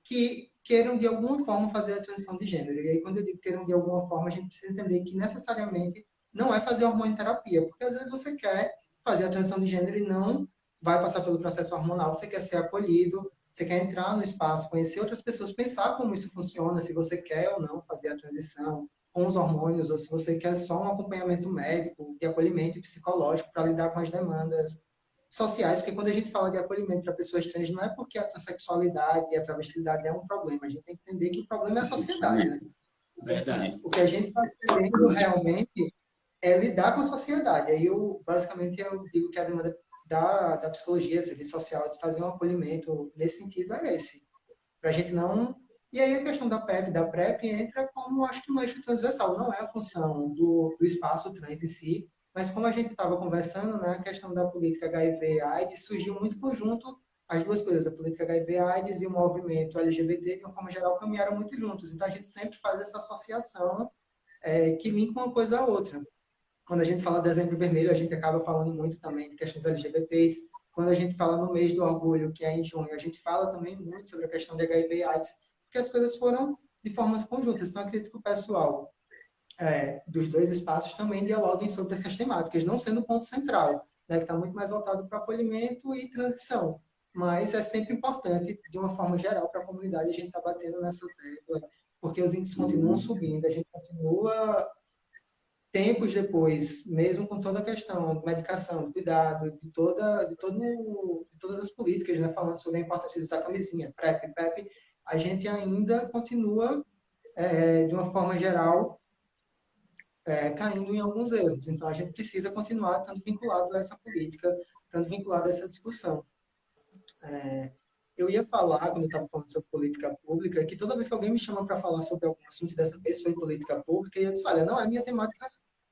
que queiram, de alguma forma, fazer a transição de gênero. E aí, quando eu digo queiram, de alguma forma, a gente precisa entender que, necessariamente, não é fazer hormonioterapia, porque, às vezes, você quer fazer a transição de gênero e não vai passar pelo processo hormonal, você quer ser acolhido, você quer entrar no espaço, conhecer outras pessoas, pensar como isso funciona, se você quer ou não fazer a transição com os hormônios, ou se você quer só um acompanhamento médico, de acolhimento e psicológico para lidar com as demandas sociais, porque quando a gente fala de acolhimento para pessoas trans, não é porque a transexualidade e a travestilidade é um problema, a gente tem que entender que o problema é a sociedade, né?
Verdade.
O que a gente está querendo realmente é lidar com a sociedade. Aí, basicamente, eu digo que a demanda da psicologia, do serviço social, de fazer um acolhimento nesse sentido é esse. Para a gente não... E aí a questão da PEP, da PrEP, entra como, acho que um eixo transversal. Não é a função do espaço trans em si, mas como a gente estava conversando, né, a questão da política HIV/AIDS surgiu muito conjunto as duas coisas, a política HIV/AIDS e o movimento LGBT, de uma forma geral, caminharam muito juntos. Então, a gente sempre faz essa associação que linka uma coisa à outra. Quando a gente fala de Dezembro Vermelho, a gente acaba falando muito também de questões LGBTs. Quando a gente fala no mês do orgulho, que é em junho, a gente fala também muito sobre a questão de HIV e AIDS, porque as coisas foram de formas conjuntas. Então, acredito que o pessoal dos dois espaços também dialoguem sobre essas temáticas, não sendo o ponto central, né, que está muito mais voltado para acolhimento e transição. Mas é sempre importante, de uma forma geral, para a comunidade, a gente está batendo nessa tecla, porque os índices continuam subindo, a gente continua tempos depois, mesmo com toda a questão de medicação, de cuidado, de todas as políticas, né, falando sobre a importância de usar camisinha, PrEP, PEP, a gente ainda continua, de uma forma geral, caindo em alguns erros. Então, a gente precisa continuar estando vinculado a essa política, estando vinculado a essa discussão. Eu ia falar, quando eu estava falando sobre política pública, que toda vez que alguém me chama para falar sobre algum assunto, dessa vez foi política pública, e eu disse, olha, não é minha temática.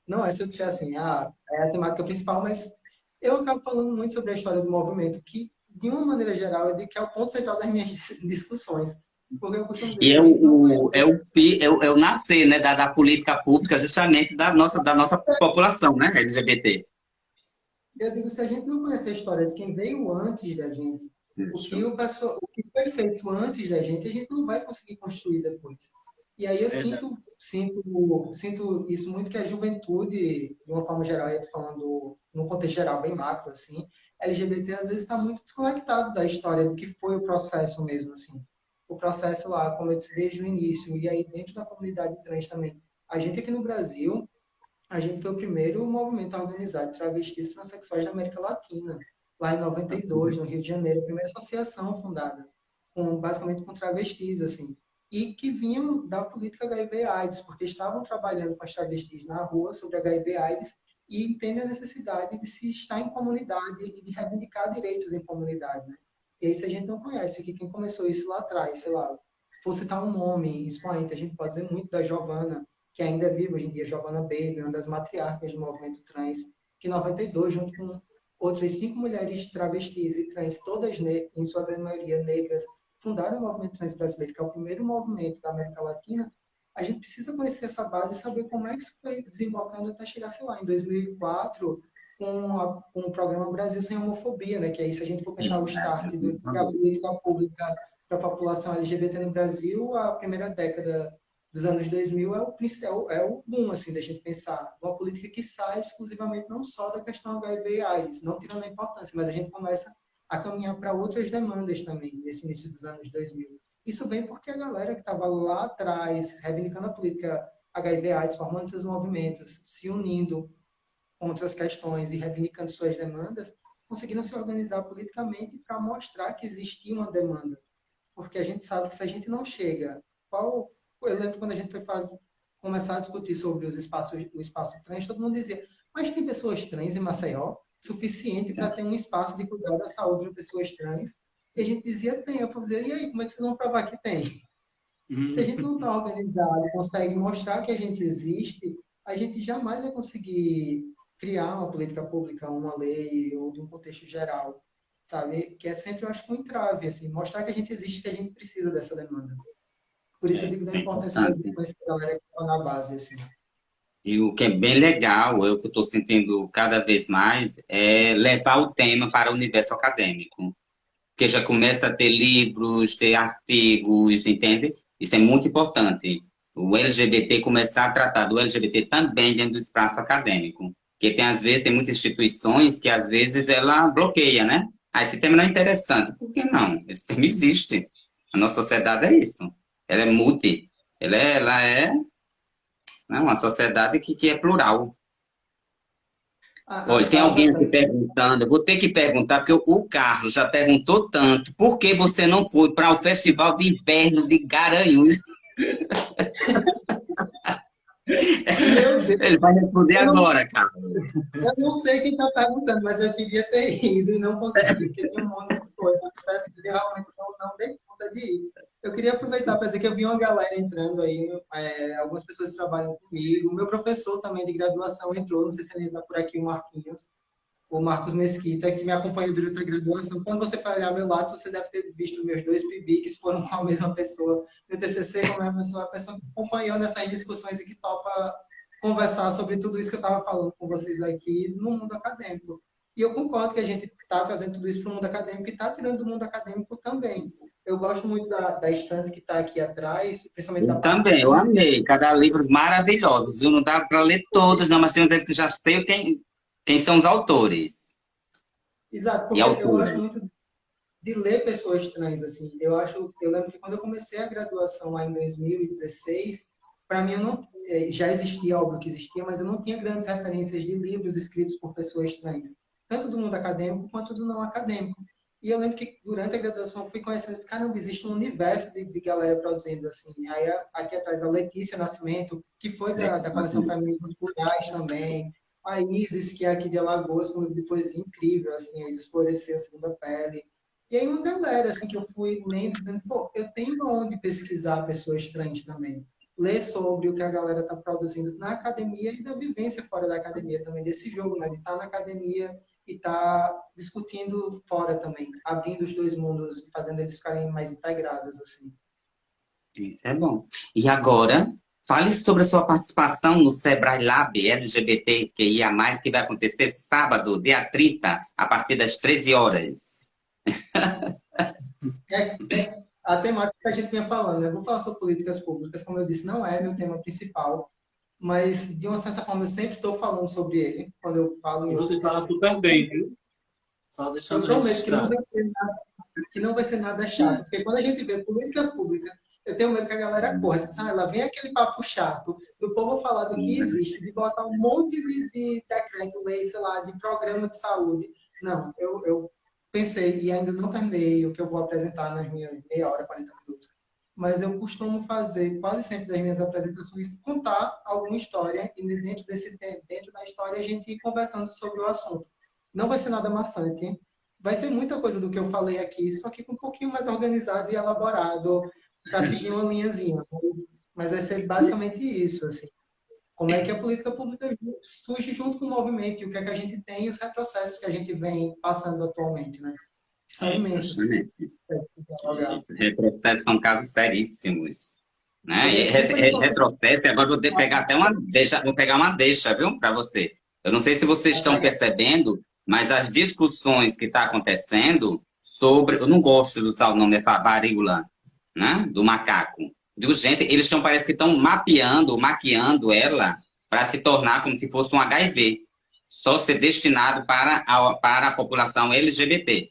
Não é se eu disser assim, é a temática principal, mas eu acabo falando muito sobre a história do movimento, que, de uma maneira geral, eu digo que é o ponto central das minhas discussões. Porque eu costumo dizer
E
que a gente não conhece.
é o nascer, né, da política pública, justamente da nossa população, né, LGBT.
Eu digo, se a gente não conhece a história de quem veio antes da gente,
Isso.
o que foi feito antes da gente, a gente não vai conseguir construir depois. E aí eu
Verdade.
sinto isso muito que a juventude, de uma forma geral, eu estou falando num contexto geral bem macro, assim, LGBT às vezes está muito desconectado da história do que foi o processo mesmo, assim. O processo lá, como eu disse desde o início, e aí dentro da comunidade trans também. A gente aqui no Brasil, a gente foi o primeiro movimento organizado de travestis e transexuais da América Latina, lá em 92, no Rio de Janeiro, a primeira associação fundada, basicamente com travestis, assim, e que vinham da política HIV/AIDS, porque estavam trabalhando com as travestis na rua sobre HIV/AIDS e entendem a necessidade de se estar em comunidade e de reivindicar direitos em comunidade, né? E aí, se a gente não conhece que quem começou isso lá atrás, sei lá, for citar um nome expoente, a gente pode dizer muito da Giovana, que ainda é viva hoje em dia, Giovanna Baby, uma das matriarcas do movimento trans, que em 92, junto com outras 5 mulheres travestis e trans, todas, em sua grande maioria, negras, fundaram o movimento trans brasileiro, que é o primeiro movimento da América Latina. A gente precisa conhecer essa base e saber como é que isso foi desembocando até chegar, sei lá, em 2004, com o programa Brasil Sem Homofobia, né? Que aí, se a gente for pensar o start da política pública para a população LGBT no Brasil, a primeira década dos anos 2000 é o boom, assim, da gente pensar uma política que sai exclusivamente não só da questão HIV e AIDS, não tirando a importância, mas a gente começa a caminhar para outras demandas também, nesse início dos anos 2000. Isso vem porque a galera que estava lá atrás, reivindicando a política HIV e AIDS, formando seus movimentos, se unindo contra as questões e reivindicando suas demandas, conseguiram se organizar politicamente para mostrar que existia uma demanda. Porque a gente sabe que se a gente não chega... Eu lembro quando a gente foi começar a discutir sobre o espaço trans, todo mundo dizia, mas tem pessoas trans em Maceió? Suficiente para ter um espaço de cuidar da saúde de pessoas trans? E a gente dizia, tem. Eu dizia, e aí, como é que vocês vão provar que tem? Se a gente não está organizado, consegue mostrar que a gente existe, a gente jamais vai conseguir criar uma política pública, uma lei, ou de um contexto geral, sabe? Que é sempre, eu acho, um entrave, assim, mostrar que a gente existe, que a gente precisa dessa demanda. Por isso eu digo da
Isso é
importância da
importante.
conhecer a galera que está na base, assim.
E o que é bem legal, eu que estou sentindo cada vez mais, é levar o tema para o universo acadêmico. Porque já começa a ter livros, ter artigos, entende? Isso é muito importante. O LGBT começar a tratar do LGBT também dentro do espaço acadêmico. Porque tem, às vezes, tem muitas instituições que, às vezes, ela bloqueia, né? Ah, esse tema não é interessante. Por que não? Esse tema existe. A nossa sociedade é isso. Ela é multi. Ela é, né, uma sociedade que é plural. Olha, tem alguém aqui perguntando, eu vou ter que perguntar, porque o Carlos já perguntou tanto, por que você não foi para o Festival de Inverno de Garanhuns?
Meu Deus,
Ele vai responder
eu não,
agora, Carlos.
eu não sei quem está perguntando, mas eu queria ter ido e não consegui, porque tinha um monte de coisa. Se eu tivesse ido, eu realmente não dei conta de ir. Eu queria aproveitar para dizer que eu vi uma galera entrando aí, algumas pessoas que trabalham comigo. O meu professor também de graduação entrou, não sei se ele está por aqui, o Marquinhos. o Marcos Mesquita, que me acompanhou durante a graduação. Quando você foi olhar meu lado, você deve ter visto meus dois PIB, que foram com a mesma pessoa. Meu TCC com a mesma pessoa, a pessoa que acompanhou nessas discussões e que topa conversar sobre tudo isso que eu estava falando com vocês aqui no mundo acadêmico. E eu concordo que a gente está trazendo tudo isso para o mundo acadêmico e está tirando do mundo acadêmico também. Eu gosto muito da estante que está aqui atrás, principalmente da
Eu
parte
também,
de
eu
cima.
amei. Cada livro maravilhosos. Eu não dá para ler todos, não, mas tem um deles que eu já sei quem são os autores
Exato,
e
porque eu gosto
autoras.
muito de ler pessoas trans, assim. Eu lembro que quando eu comecei a graduação lá em 2016, para mim eu não, já existia, óbvio que existia, mas eu não tinha grandes referências de livros escritos por pessoas trans, tanto do mundo acadêmico quanto do não acadêmico. E eu lembro que durante a graduação eu fui conhecendo esse caramba, existe um universo de galera produzindo, assim. Aí aqui atrás a Letícia Nascimento, que foi da coleção Feminismos Plurais também, a Isis, que é aqui de Alagoas, com um livro de poesia incrível, assim, a Isis Floresceu, Segunda Pele. E aí uma galera, assim, que eu fui lendo, dizendo, pô, eu tenho onde pesquisar pessoas trans também. Ler sobre o que a galera está produzindo na academia e da vivência fora da academia também, desse jogo, né? De estar na academia e estar discutindo fora também, abrindo os dois mundos, fazendo eles ficarem mais integrados, assim.
Isso é bom. E agora, fale sobre a sua participação no Sebrae Lab LGBTQIA+, que vai acontecer sábado, dia 30, a partir das 13 horas.
É a temática que a gente vinha falando, né? Eu vou falar sobre políticas públicas, como eu disse, não é meu tema principal, mas de uma certa forma eu sempre estou falando sobre ele, quando eu falo
E
em
você
outras
fala
redes.
super bem, viu? Só
Eu
deixando
prometo
registrado.
que não vai ser nada chato, porque quando a gente vê políticas públicas, eu tenho medo que a galera corra. Tipo, ah, lá vem aquele papo chato do povo falar do que existe, de botar um monte de decreto, lei, sei lá, de programa de saúde. Não, eu pensei, e ainda não terminei o que eu vou apresentar nas minhas meia hora, 40 minutos. Mas eu costumo fazer, quase sempre das minhas apresentações, contar alguma história, e dentro desse tempo, dentro da história, a gente ir conversando sobre o assunto. Não vai ser nada maçante, hein? Vai ser muita coisa do que eu falei aqui, só que com um pouquinho mais organizado e elaborado para seguir uma linhazinha. Mas vai ser basicamente isso, assim. Como é que a política pública surge junto com o movimento e o que é que a gente tem e os retrocessos que a gente vem passando atualmente, né? Que são imensos.
Exatamente.
Dialogar.
Esses retrocessos são casos seríssimos. Né?
E
E
é super importante.
retrocesso, e agora vou pegar até uma deixa, vou pegar uma deixa, viu, para você. Eu não sei se vocês estão percebendo, mas as discussões que estão acontecendo sobre. Eu não gosto de usar o nome dessa varíola, né, do macaco. Digo, gente, eles estão, parece que estão maquiando ela para se tornar como se fosse um HIV, só ser destinado para a população LGBT.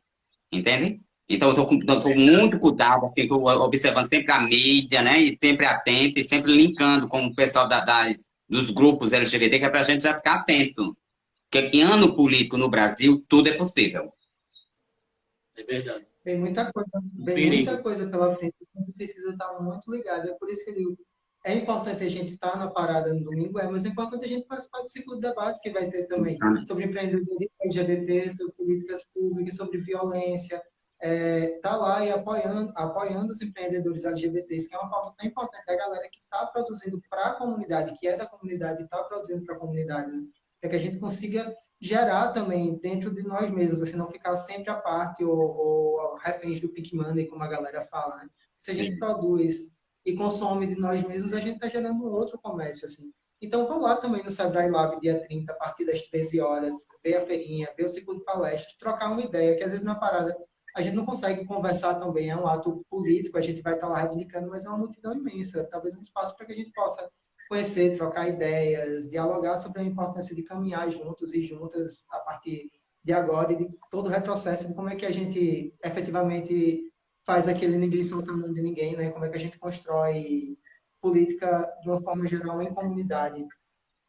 Entende? Então, eu estou com muito cuidado, assim, tô observando sempre a mídia, né? E sempre atento, e sempre linkando com o pessoal dos grupos LGBT, que é para a gente já ficar atento. Porque em ano político no Brasil, tudo é possível.
É verdade.
Vem muita coisa pela frente, a gente precisa estar muito ligado. É por isso que eu digo, é importante a gente estar na parada no domingo, mas é importante a gente participar do ciclo de debates que vai ter também sobre empreendedorismo LGBT, sobre políticas públicas, sobre violência. Tá lá e apoiando os empreendedores LGBTs, que é uma pauta tão importante da galera que está produzindo para a comunidade, que é da comunidade e está produzindo para a comunidade, né? Para que a gente consiga gerar também dentro de nós mesmos, assim, não ficar sempre à parte ou reféns do pink money, como a galera fala, né? Se a gente produz e consome de nós mesmos, a gente está gerando um outro comércio, assim. Então, vão lá também no Sebrae Lab, dia 30, a partir das 13 horas, ver a feirinha, ver o ciclo de palestras, trocar uma ideia, que às vezes na parada a gente não consegue conversar também, é um ato político, a gente vai estar lá reivindicando, mas é uma multidão imensa, talvez um espaço para que a gente possa conhecer, trocar ideias, dialogar sobre a importância de caminhar juntos e juntas a partir de agora e de todo o retrocesso, de como é que a gente efetivamente faz aquele ninguém solta a mão de ninguém, né? Como é que a gente constrói política de uma forma geral em comunidade.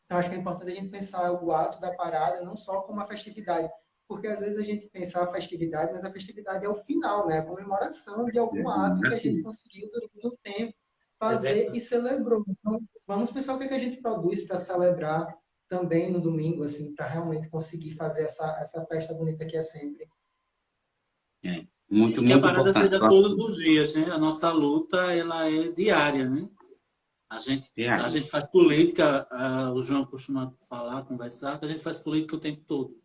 Então, acho que é importante a gente pensar o ato da parada não só como uma festividade, porque às vezes a gente pensa a festividade, mas a festividade é o final, né? A comemoração de algum ato que a gente conseguiu durante o tempo fazer e celebrou. Então, vamos pensar o que a gente produz para celebrar também no domingo, assim, para realmente conseguir fazer essa festa bonita que é sempre.
Muito,
E que a
muito
parada
importante.
seja todos os dias, né? A nossa luta, ela é diária, né? A gente faz política, o João costuma falar, conversar, que a gente faz política o tempo todo.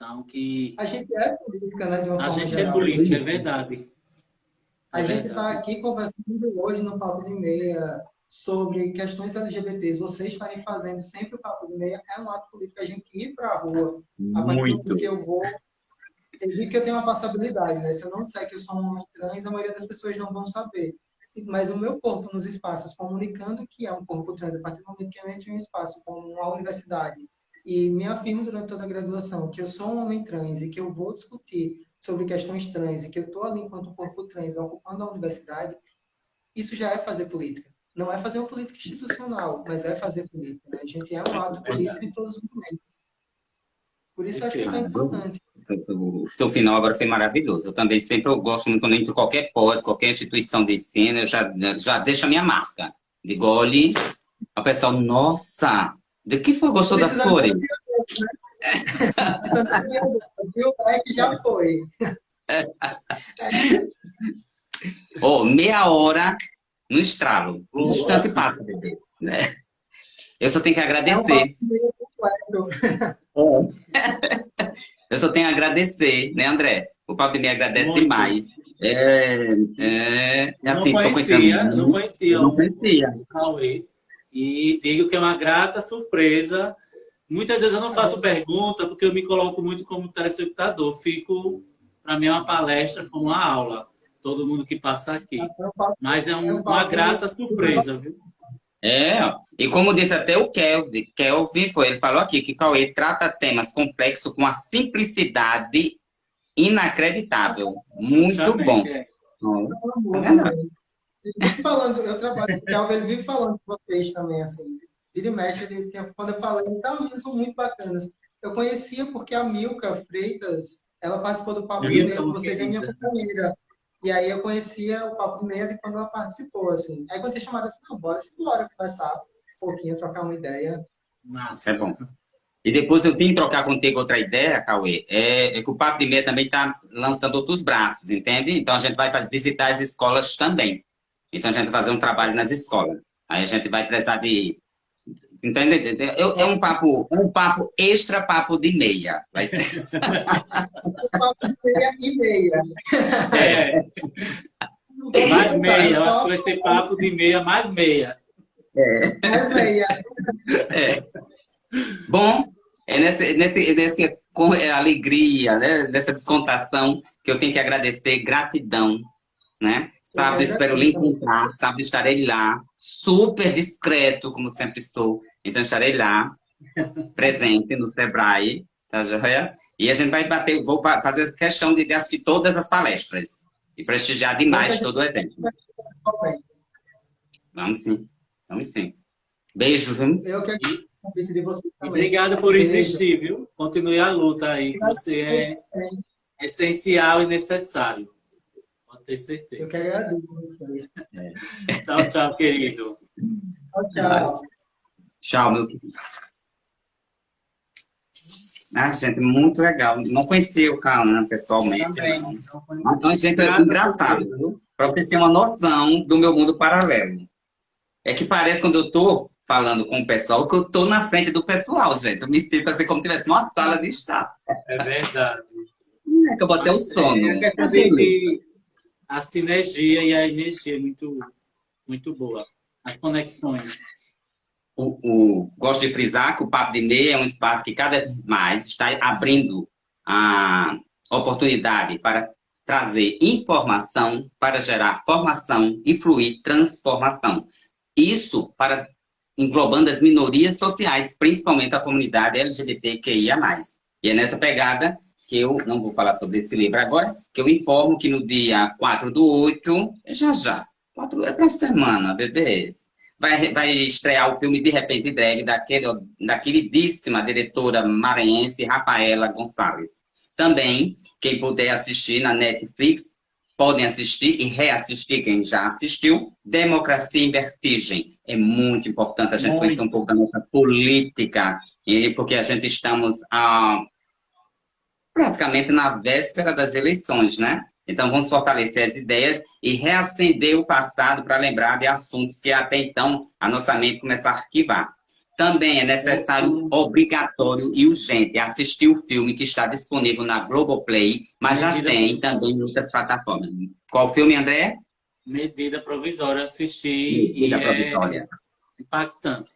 Então, que
A gente é política, né, de uma
a
forma
gente é
geral.
político, é verdade. É
A gente está
verdade.
aqui conversando hoje no Papo de Meia sobre questões LGBTs. Vocês estarem fazendo sempre o Papo de Meia é um ato político. A gente ir para a rua, a partir do momento
Muito.
que eu vi que eu tenho uma passabilidade, né? Se eu não disser que eu sou um homem trans, a maioria das pessoas não vão saber. Mas o meu corpo nos espaços, comunicando que é um corpo trans, a partir do momento que eu entro em um espaço como a universidade e me afirmo durante toda a graduação que eu sou um homem trans e que eu vou discutir sobre questões trans e que eu estou ali enquanto corpo trans ocupando a universidade, isso já é fazer política. Não é fazer uma política institucional, mas é fazer política. Né? A gente é um ato
É
político
verdade.
em todos os momentos. Por isso eu acho que é tão
Perfeito.
importante.
O seu final agora foi maravilhoso. Eu também sempre eu gosto muito quando eu entro em qualquer pós, qualquer instituição de ensino, eu já deixo a minha marca. Digo, olhe, o pessoal, nossa, de que foi gostou das
Precisando
cores?
viu? É que já foi.
Oh, meia hora no estralo. Um
Boa.
instante passa, bebê. Né? Eu só tenho que
É um
agradecer.
papo meio completo.
Eu só tenho a agradecer, né, André? O Papo de Me agradece
Muito.
demais.
Não
Assim, estou conhecendo
conhecia, não
muito.
conhecia
Eu não conhecia.
o Cauê. E digo que é uma grata surpresa. Muitas vezes eu não faço pergunta porque eu me coloco muito como telespectador. Fico, para mim, é uma palestra, como uma aula. Todo mundo que passa aqui. Mas é uma grata surpresa, viu?
Ó. E como disse até o Kelvin ele falou aqui que Cauê trata temas complexos com a simplicidade inacreditável. Muito bom.
Justamente, é.
Tá vendo?
Eu trabalho com o Kelvin, ele vive falando com vocês também, assim. Vira e mexe, quando eu falei, então, eles são muito bacanas. Eu conhecia porque a Milka Freitas, ela participou do Papo de Meia com
Então,
vocês, é minha
querida.
companheira. E aí eu conhecia o Papo de Meia de quando ela participou, assim. Aí quando vocês chamaram assim, não, bora conversar um pouquinho, trocar uma ideia.
É
Massa.
bom. E depois eu tenho que trocar contigo outra ideia, Cauê. É que o Papo de Meia também está lançando outros braços, entende? Então a gente vai visitar as escolas também. Então a gente vai fazer um trabalho nas escolas. Aí a gente vai precisar de. Entende? É um papo extra papo de meia. Vai ser.
O Papo de Meia e meia.
É, mais meia. Eu acho
Só
que vai ser papo de meia mais meia.
mais meia.
Bom, com alegria, né? Nessa descontração que eu tenho que agradecer, gratidão, né? Sábado eu espero lhe encontrar, sábado estarei lá, super discreto, como sempre sou. Então estarei lá, presente no Sebrae, tá joia? E a gente vai vou fazer questão de assistir todas as palestras e prestigiar demais todo o evento. Vamos sim, vamos sim. Beijo, viu?
Eu que agradeço o convite de vocês
E
também.
obrigado por
Beijo.
insistir, viu? Continue a luta aí, que você é essencial e necessário. Pode ter
Eu
certeza.
que agradeço.
Tchau, tchau, querido.
Tchau.
Tchau, meu querido. Ah, gente, muito legal. Não conhecia o Cauã pessoalmente.
Também.
Não. Mas, gente, é engraçado, viu? Para vocês terem uma noção do meu mundo paralelo. É que parece quando eu estou falando com o pessoal que eu estou na frente do pessoal, gente. Eu me sinto assim como se tivesse numa sala de estar.
É verdade.
É que eu botei o sono.
É questão de a sinergia e a energia é muito boa. As conexões.
Gosto de frisar que o Papo de Meia é um espaço que cada vez mais está abrindo a oportunidade para trazer informação, para gerar formação e fluir transformação. Isso para englobando as minorias sociais, principalmente a comunidade LGBTQIA+. E é nessa pegada que eu não vou falar sobre esse livro agora, que eu informo que no dia 4/8, já, 4 é para semana, bebês, vai estrear o filme De Repente Drag, da queridíssima diretora maranhense Rafaela Gonçalves. Também, quem puder assistir na Netflix, podem assistir e reassistir quem já assistiu, Democracia em Vertigem. É muito importante a gente conhecer um pouco da nossa política, porque a gente estamos praticamente na véspera das eleições, né? Então, vamos fortalecer as ideias e reacender o passado para lembrar de assuntos que até então a nossa mente começa a arquivar. Também é necessário, obrigatório e urgente assistir o filme que está disponível na Globoplay, mas já
Medida
tem também em outras plataformas. Qual filme, André?
Medida Provisória, assisti e
Medida
é
Provisória.
impactante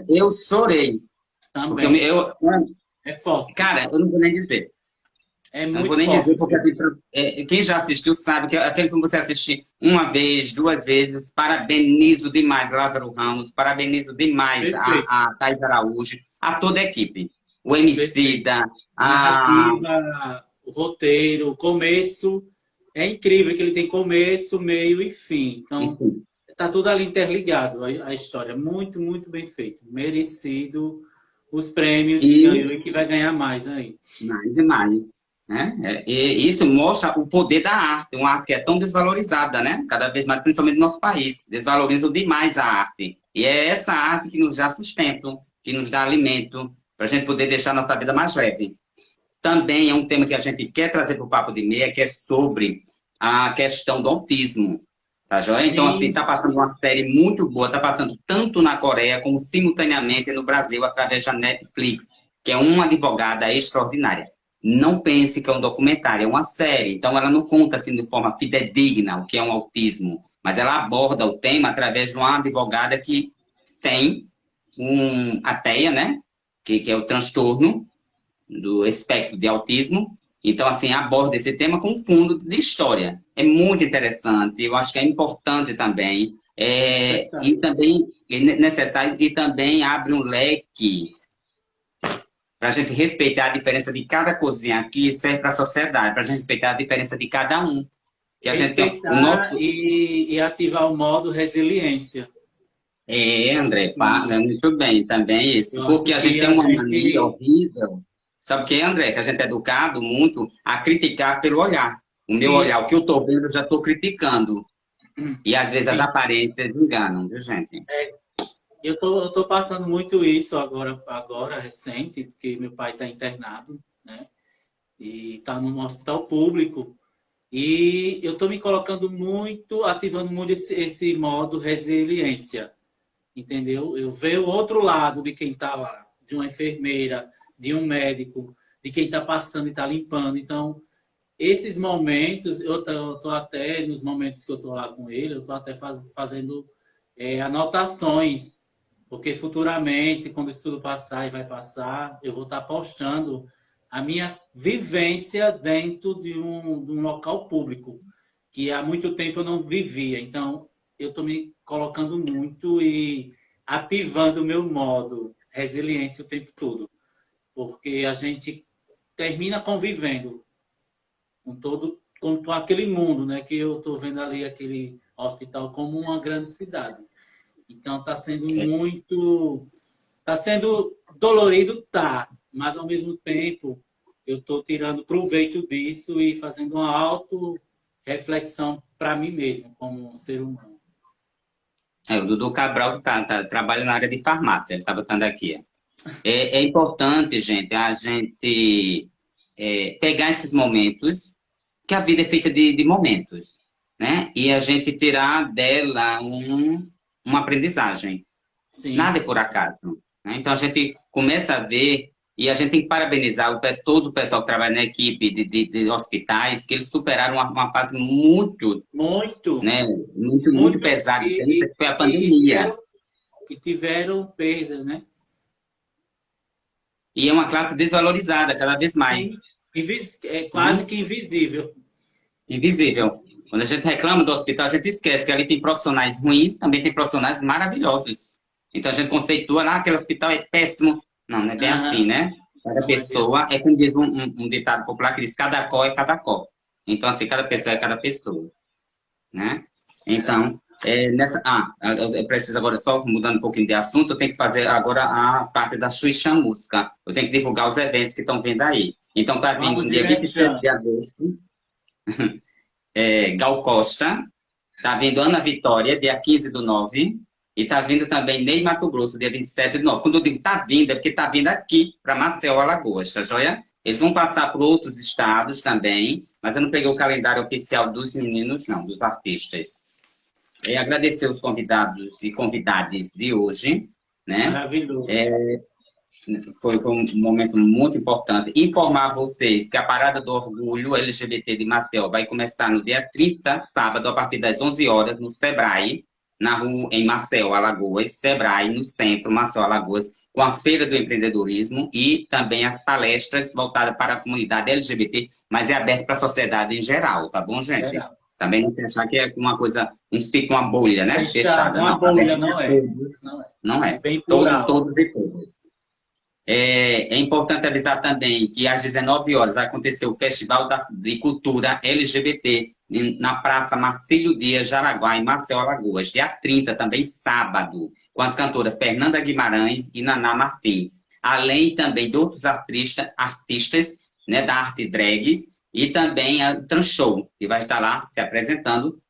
Eu chorei. Porque
também. É forte.
cara, eu não vou nem dizer.
É
Eu não
muito
vou nem
forte.
dizer, porque quem já assistiu sabe que aquele filme você assistir uma vez, duas vezes. Parabenizo demais Lázaro Ramos, parabenizo demais
Perfeito.
a Thais Araújo, a toda a equipe. O
Perfeito.
Emicida,
Narrativa, o roteiro, o começo. É incrível que ele tem começo, meio e fim. Então,
enfim.
tá tudo ali interligado, a história. Muito, muito bem feito. Merecido os prêmios que ganhou e que vai ganhar mais aí.
Mais e mais. Né? E isso mostra o poder da arte, uma arte que é tão desvalorizada, né? Cada vez mais, principalmente no nosso país. Desvalorizam demais a arte. E é essa arte que nos dá sustento, que nos dá alimento, para a gente poder deixar a nossa vida mais leve. Também é um tema que a gente quer trazer para o Papo de Meia, que é sobre a questão do autismo. Tá joia? Então, assim, tá passando uma série muito boa, tá passando tanto na Coreia como simultaneamente no Brasil, através da Netflix, que é uma advogada extraordinária. Não pense que é um documentário, é uma série. Então, ela não conta assim de forma fidedigna o que é um autismo, mas ela aborda o tema através de uma advogada que tem a TEA, né? Que é o transtorno do espectro de autismo. Então, assim, aborda esse tema com fundo de história. É muito interessante, eu acho que é importante também. E também é necessário, e também abre um leque para a gente respeitar a diferença de cada cozinha aqui, serve para a sociedade, para a gente respeitar a diferença de cada um. Que a gente tem o
Respeitar
nosso...
e ativar o modo resiliência.
André, muito bem, também isso. Porque a gente tem uma mania horrível. Sabe o que, André? Que a gente é educado muito a criticar pelo olhar. O meu olhar, o que eu estou vendo, eu já estou criticando. E às vezes as aparências enganam, viu, gente?
Eu tô passando muito isso agora recente, porque meu pai está internado, né? E está num hospital público. E eu estou me colocando muito, ativando muito esse modo resiliência, entendeu? Eu vejo o outro lado de quem está lá, de uma enfermeira, de um médico, de quem está passando e está limpando. Então, esses momentos, eu tô até, nos momentos que eu estou lá com ele, eu estou até fazendo anotações, porque futuramente, quando isso tudo passar e vai passar, eu vou estar postando a minha vivência dentro de um local público, que há muito tempo eu não vivia. Então, eu estou me colocando muito e ativando o meu modo resiliência o tempo todo, porque a gente termina convivendo com aquele mundo, né, que eu estou vendo ali, aquele hospital como uma grande cidade. Então, está sendo muito... Está sendo dolorido, tá, mas ao mesmo tempo eu estou tirando proveito disso e fazendo uma auto-reflexão para mim mesmo, como um ser humano.
O Dudu Cabral trabalha na área de farmácia, ele está botando aqui. É importante, gente, a gente pegar esses momentos, que a vida é feita de momentos, né? E a gente tirar dela uma aprendizagem.
Sim.
Nada é por acaso. Né? Então, a gente começa a ver, e a gente tem que parabenizar todo o pessoal que trabalha na equipe de hospitais, que eles superaram uma fase muito pesada, que foi a pandemia.
Que tiveram perda, né?
E é uma classe desvalorizada cada vez mais.
É quase que invisível.
Invisível. Quando a gente reclama do hospital, a gente esquece que ali tem profissionais ruins, também tem profissionais maravilhosos. Então a gente conceitua, aquele hospital é péssimo. Não é bem assim, né? Cada pessoa, como diz um ditado popular que diz, cada có é cada có. Então, assim, cada pessoa é cada pessoa. Né? Então, eu preciso agora, só mudando um pouquinho de assunto, eu tenho que fazer agora a parte da Xuxa Música. Eu tenho que divulgar os eventos que estão vindo aí. Então, tá vindo no dia 27 de agosto, Gal Costa, tá vindo Ana Vitória, dia 15/9, e tá vindo também Ney Mato Grosso, dia 27/9. Quando eu digo tá vindo, é porque tá vindo aqui para Maceió, Alagoas, tá joia? Eles vão passar por outros estados também, mas eu não peguei o calendário oficial dos meninos, não, dos artistas. Agradecer os convidados e convidadas de hoje. né?
Maravilhoso.
Foi um momento muito importante. Informar vocês que a Parada do Orgulho LGBT de Maceió vai começar no dia 30, sábado, a partir das 11 horas, no Sebrae, na rua, em Maceió, Alagoas, Sebrae, no centro, Maceió, Alagoas, com a Feira do Empreendedorismo e também as palestras voltadas para a comunidade LGBT, mas é aberto para a sociedade em geral, tá bom, gente?
Legal.
Também não se achar que é uma coisa, um ciclo, uma bolha, né? Fechada.
Uma
Não,
bolha, não é.
Não é. Não é.
Bem plural.
Todos e todas. É importante avisar também que às 19 horas vai acontecer o Festival de Cultura LGBT na Praça Marcílio Dias, Jaraguá, em Maceió, Alagoas. Dia 30, também sábado, com as cantoras Fernanda Guimarães e Naná Martins. Além também de outros artistas, né, da arte drag e também a Transhow, que vai estar lá se apresentando.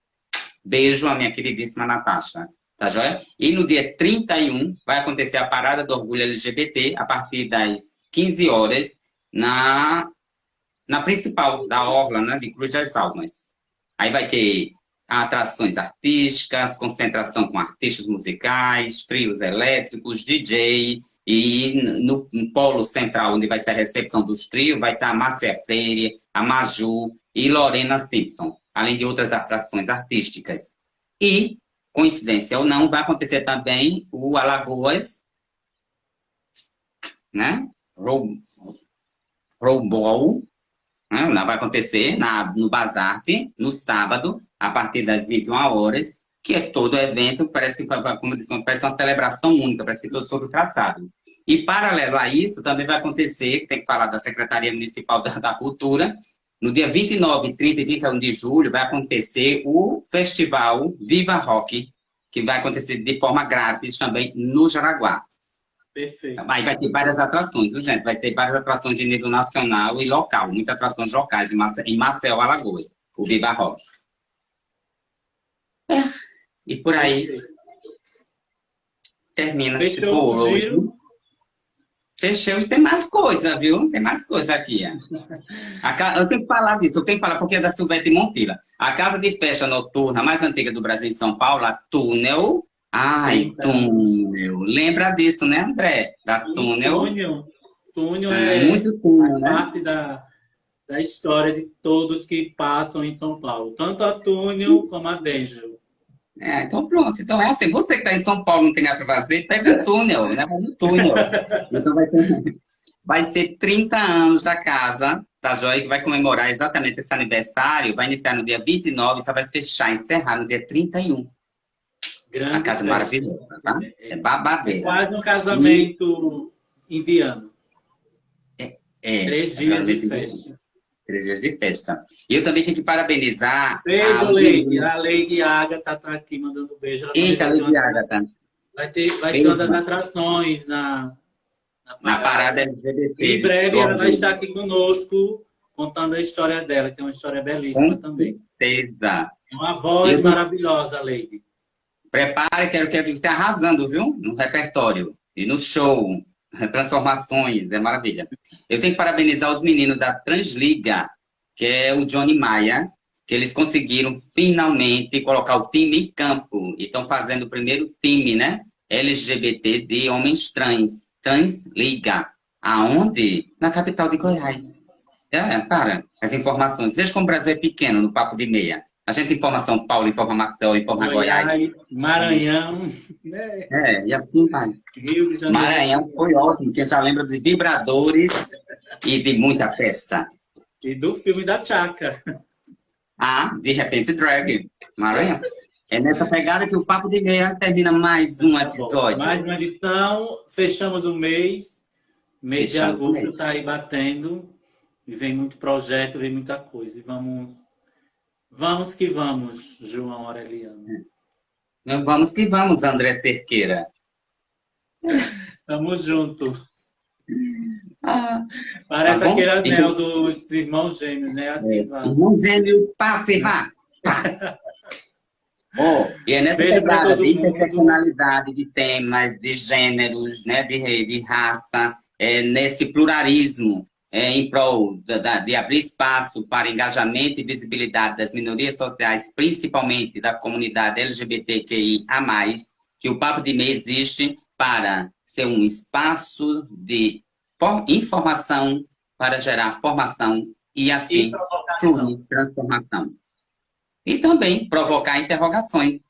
Beijo a minha queridíssima Natasha. Tá joia? E no dia 31 vai acontecer a Parada do Orgulho LGBT a partir das 15 horas na principal da Orla, né, de Cruz das Almas. Aí vai ter atrações artísticas, concentração com artistas musicais, trios elétricos, DJ, e no polo central, onde vai ser a recepção dos trios, vai estar a Márcia Freire, a Maju e Lorena Simpson, além de outras atrações artísticas. E coincidência ou não, vai acontecer também o Alagoas, né? Roubol, né? Vai acontecer no Bazarte, no sábado, a partir das 21 horas, que é todo evento, parece que, como disse, parece uma celebração única, parece que todo sobre o traçado. E, paralelo a isso, também vai acontecer, que tem que falar da Secretaria Municipal da Cultura, no dia 29, 30 e 31 de julho, vai acontecer o Festival Viva Rock, que vai acontecer de forma grátis também no Jaraguá.
Perfeito.
Aí vai ter várias atrações, viu, gente? Vai ter várias atrações de nível nacional e local, muitas atrações locais em Maceió, Alagoas, o Viva Rock. E por aí, termina-se por hoje. Fechou, tem mais coisa, viu? Tem mais coisa aqui. Eu tenho que falar disso, eu tenho que falar porque é da Silvete Montilla. A casa de festa noturna mais antiga do Brasil em São Paulo, a Túnel. Ai, Túnel. Lembra disso, né, André? Da Túnel.
Túnel é
muito túnel, né?
Parte da história de todos que passam em São Paulo. Tanto a Túnel como a Denjo.
Então pronto. Então é assim, você que está em São Paulo não tem nada para fazer, pega um túnel, né? Vai no túnel. Então vai ser 30 anos da casa, tá joia? Que vai comemorar exatamente esse aniversário, vai iniciar no dia 29 e só vai encerrar no dia 31.
Grande
a casa maravilhosa, tá? É babadeira.
É quase um casamento indiano. 3 dias de festa.
3 dias de festa. E eu também tenho que parabenizar...
Beijo, Lady. A Lady Agatha tá aqui mandando beijo.
Eita, Lady Agatha.
Vai ser uma das atrações na
parada LGBT.
E em breve ela vai estar aqui conosco, contando a história dela, que é uma história belíssima também.
Certeza.
É uma voz maravilhosa, Lady.
Prepare, quero você arrasando, viu? No repertório e no show. Transformações, é maravilha. Eu tenho que parabenizar os meninos da Transliga, que é o Johnny Maia, que eles conseguiram finalmente colocar o time em campo. E estão fazendo o primeiro time, né? LGBT de homens trans. Transliga. Aonde? Na capital de Goiás. Para as informações. Veja como o Brasil é pequeno no Papo de Meia. A gente informa São Paulo, informa Maceió, informa Goiás.
Maranhão. Né?
E assim vai.
Rio de Janeiro.
Maranhão foi ótimo, porque já lembra dos vibradores e de muita festa.
E do filme da Tchaka.
De repente drag. Maranhão. É nessa pegada que o Papo de Meia termina mais um episódio.
Mais uma edição, fechamos o mês. Mês de agosto está aí batendo. E vem muito projeto, vem muita coisa. E vamos que vamos, João Aureliano.
Vamos que vamos, André Cerqueira.
Tamo junto. Parece aquele anel dos irmãos gêmeos, né?
Irmãos gêmeos, passe, vá. E é nessa pegada de interseccionalidade, de temas, de gêneros, né? de raça, nesse pluralismo, em prol de abrir espaço para engajamento e visibilidade das minorias sociais, principalmente da comunidade LGBTQIA+, que o Papo de Meia existe para ser um espaço de informação para gerar formação e
E
assim
provocação.
fluir transformação. E também provocar interrogações.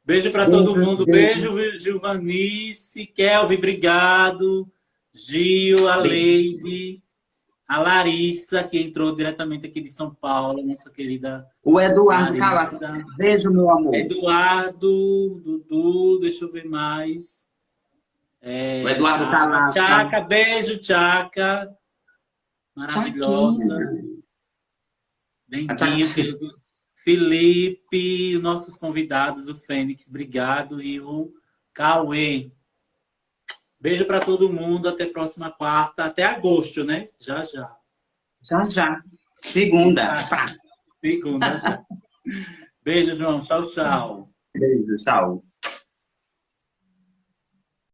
Beijo para todo mundo. Beijo, Gilvanice, Kelvin, obrigado. Gil, a Leide, a Larissa, que entrou diretamente aqui de São Paulo, nossa querida
O Eduardo
Larissa.
Calas. Beijo, meu amor.
Eduardo, Dudu, deixa eu ver mais.
O Eduardo Calas.
Tchaca, beijo, Tchaca. Maravilhosa. Dendinho, querido. Felipe, nossos convidados, o Fênix, obrigado. E o Cauê. Beijo para todo mundo. Até próxima quarta. Até agosto, né? Já, já.
Já, já. Segunda.
Segunda, já. Beijo, João. Tchau, tchau.
Beijo, tchau.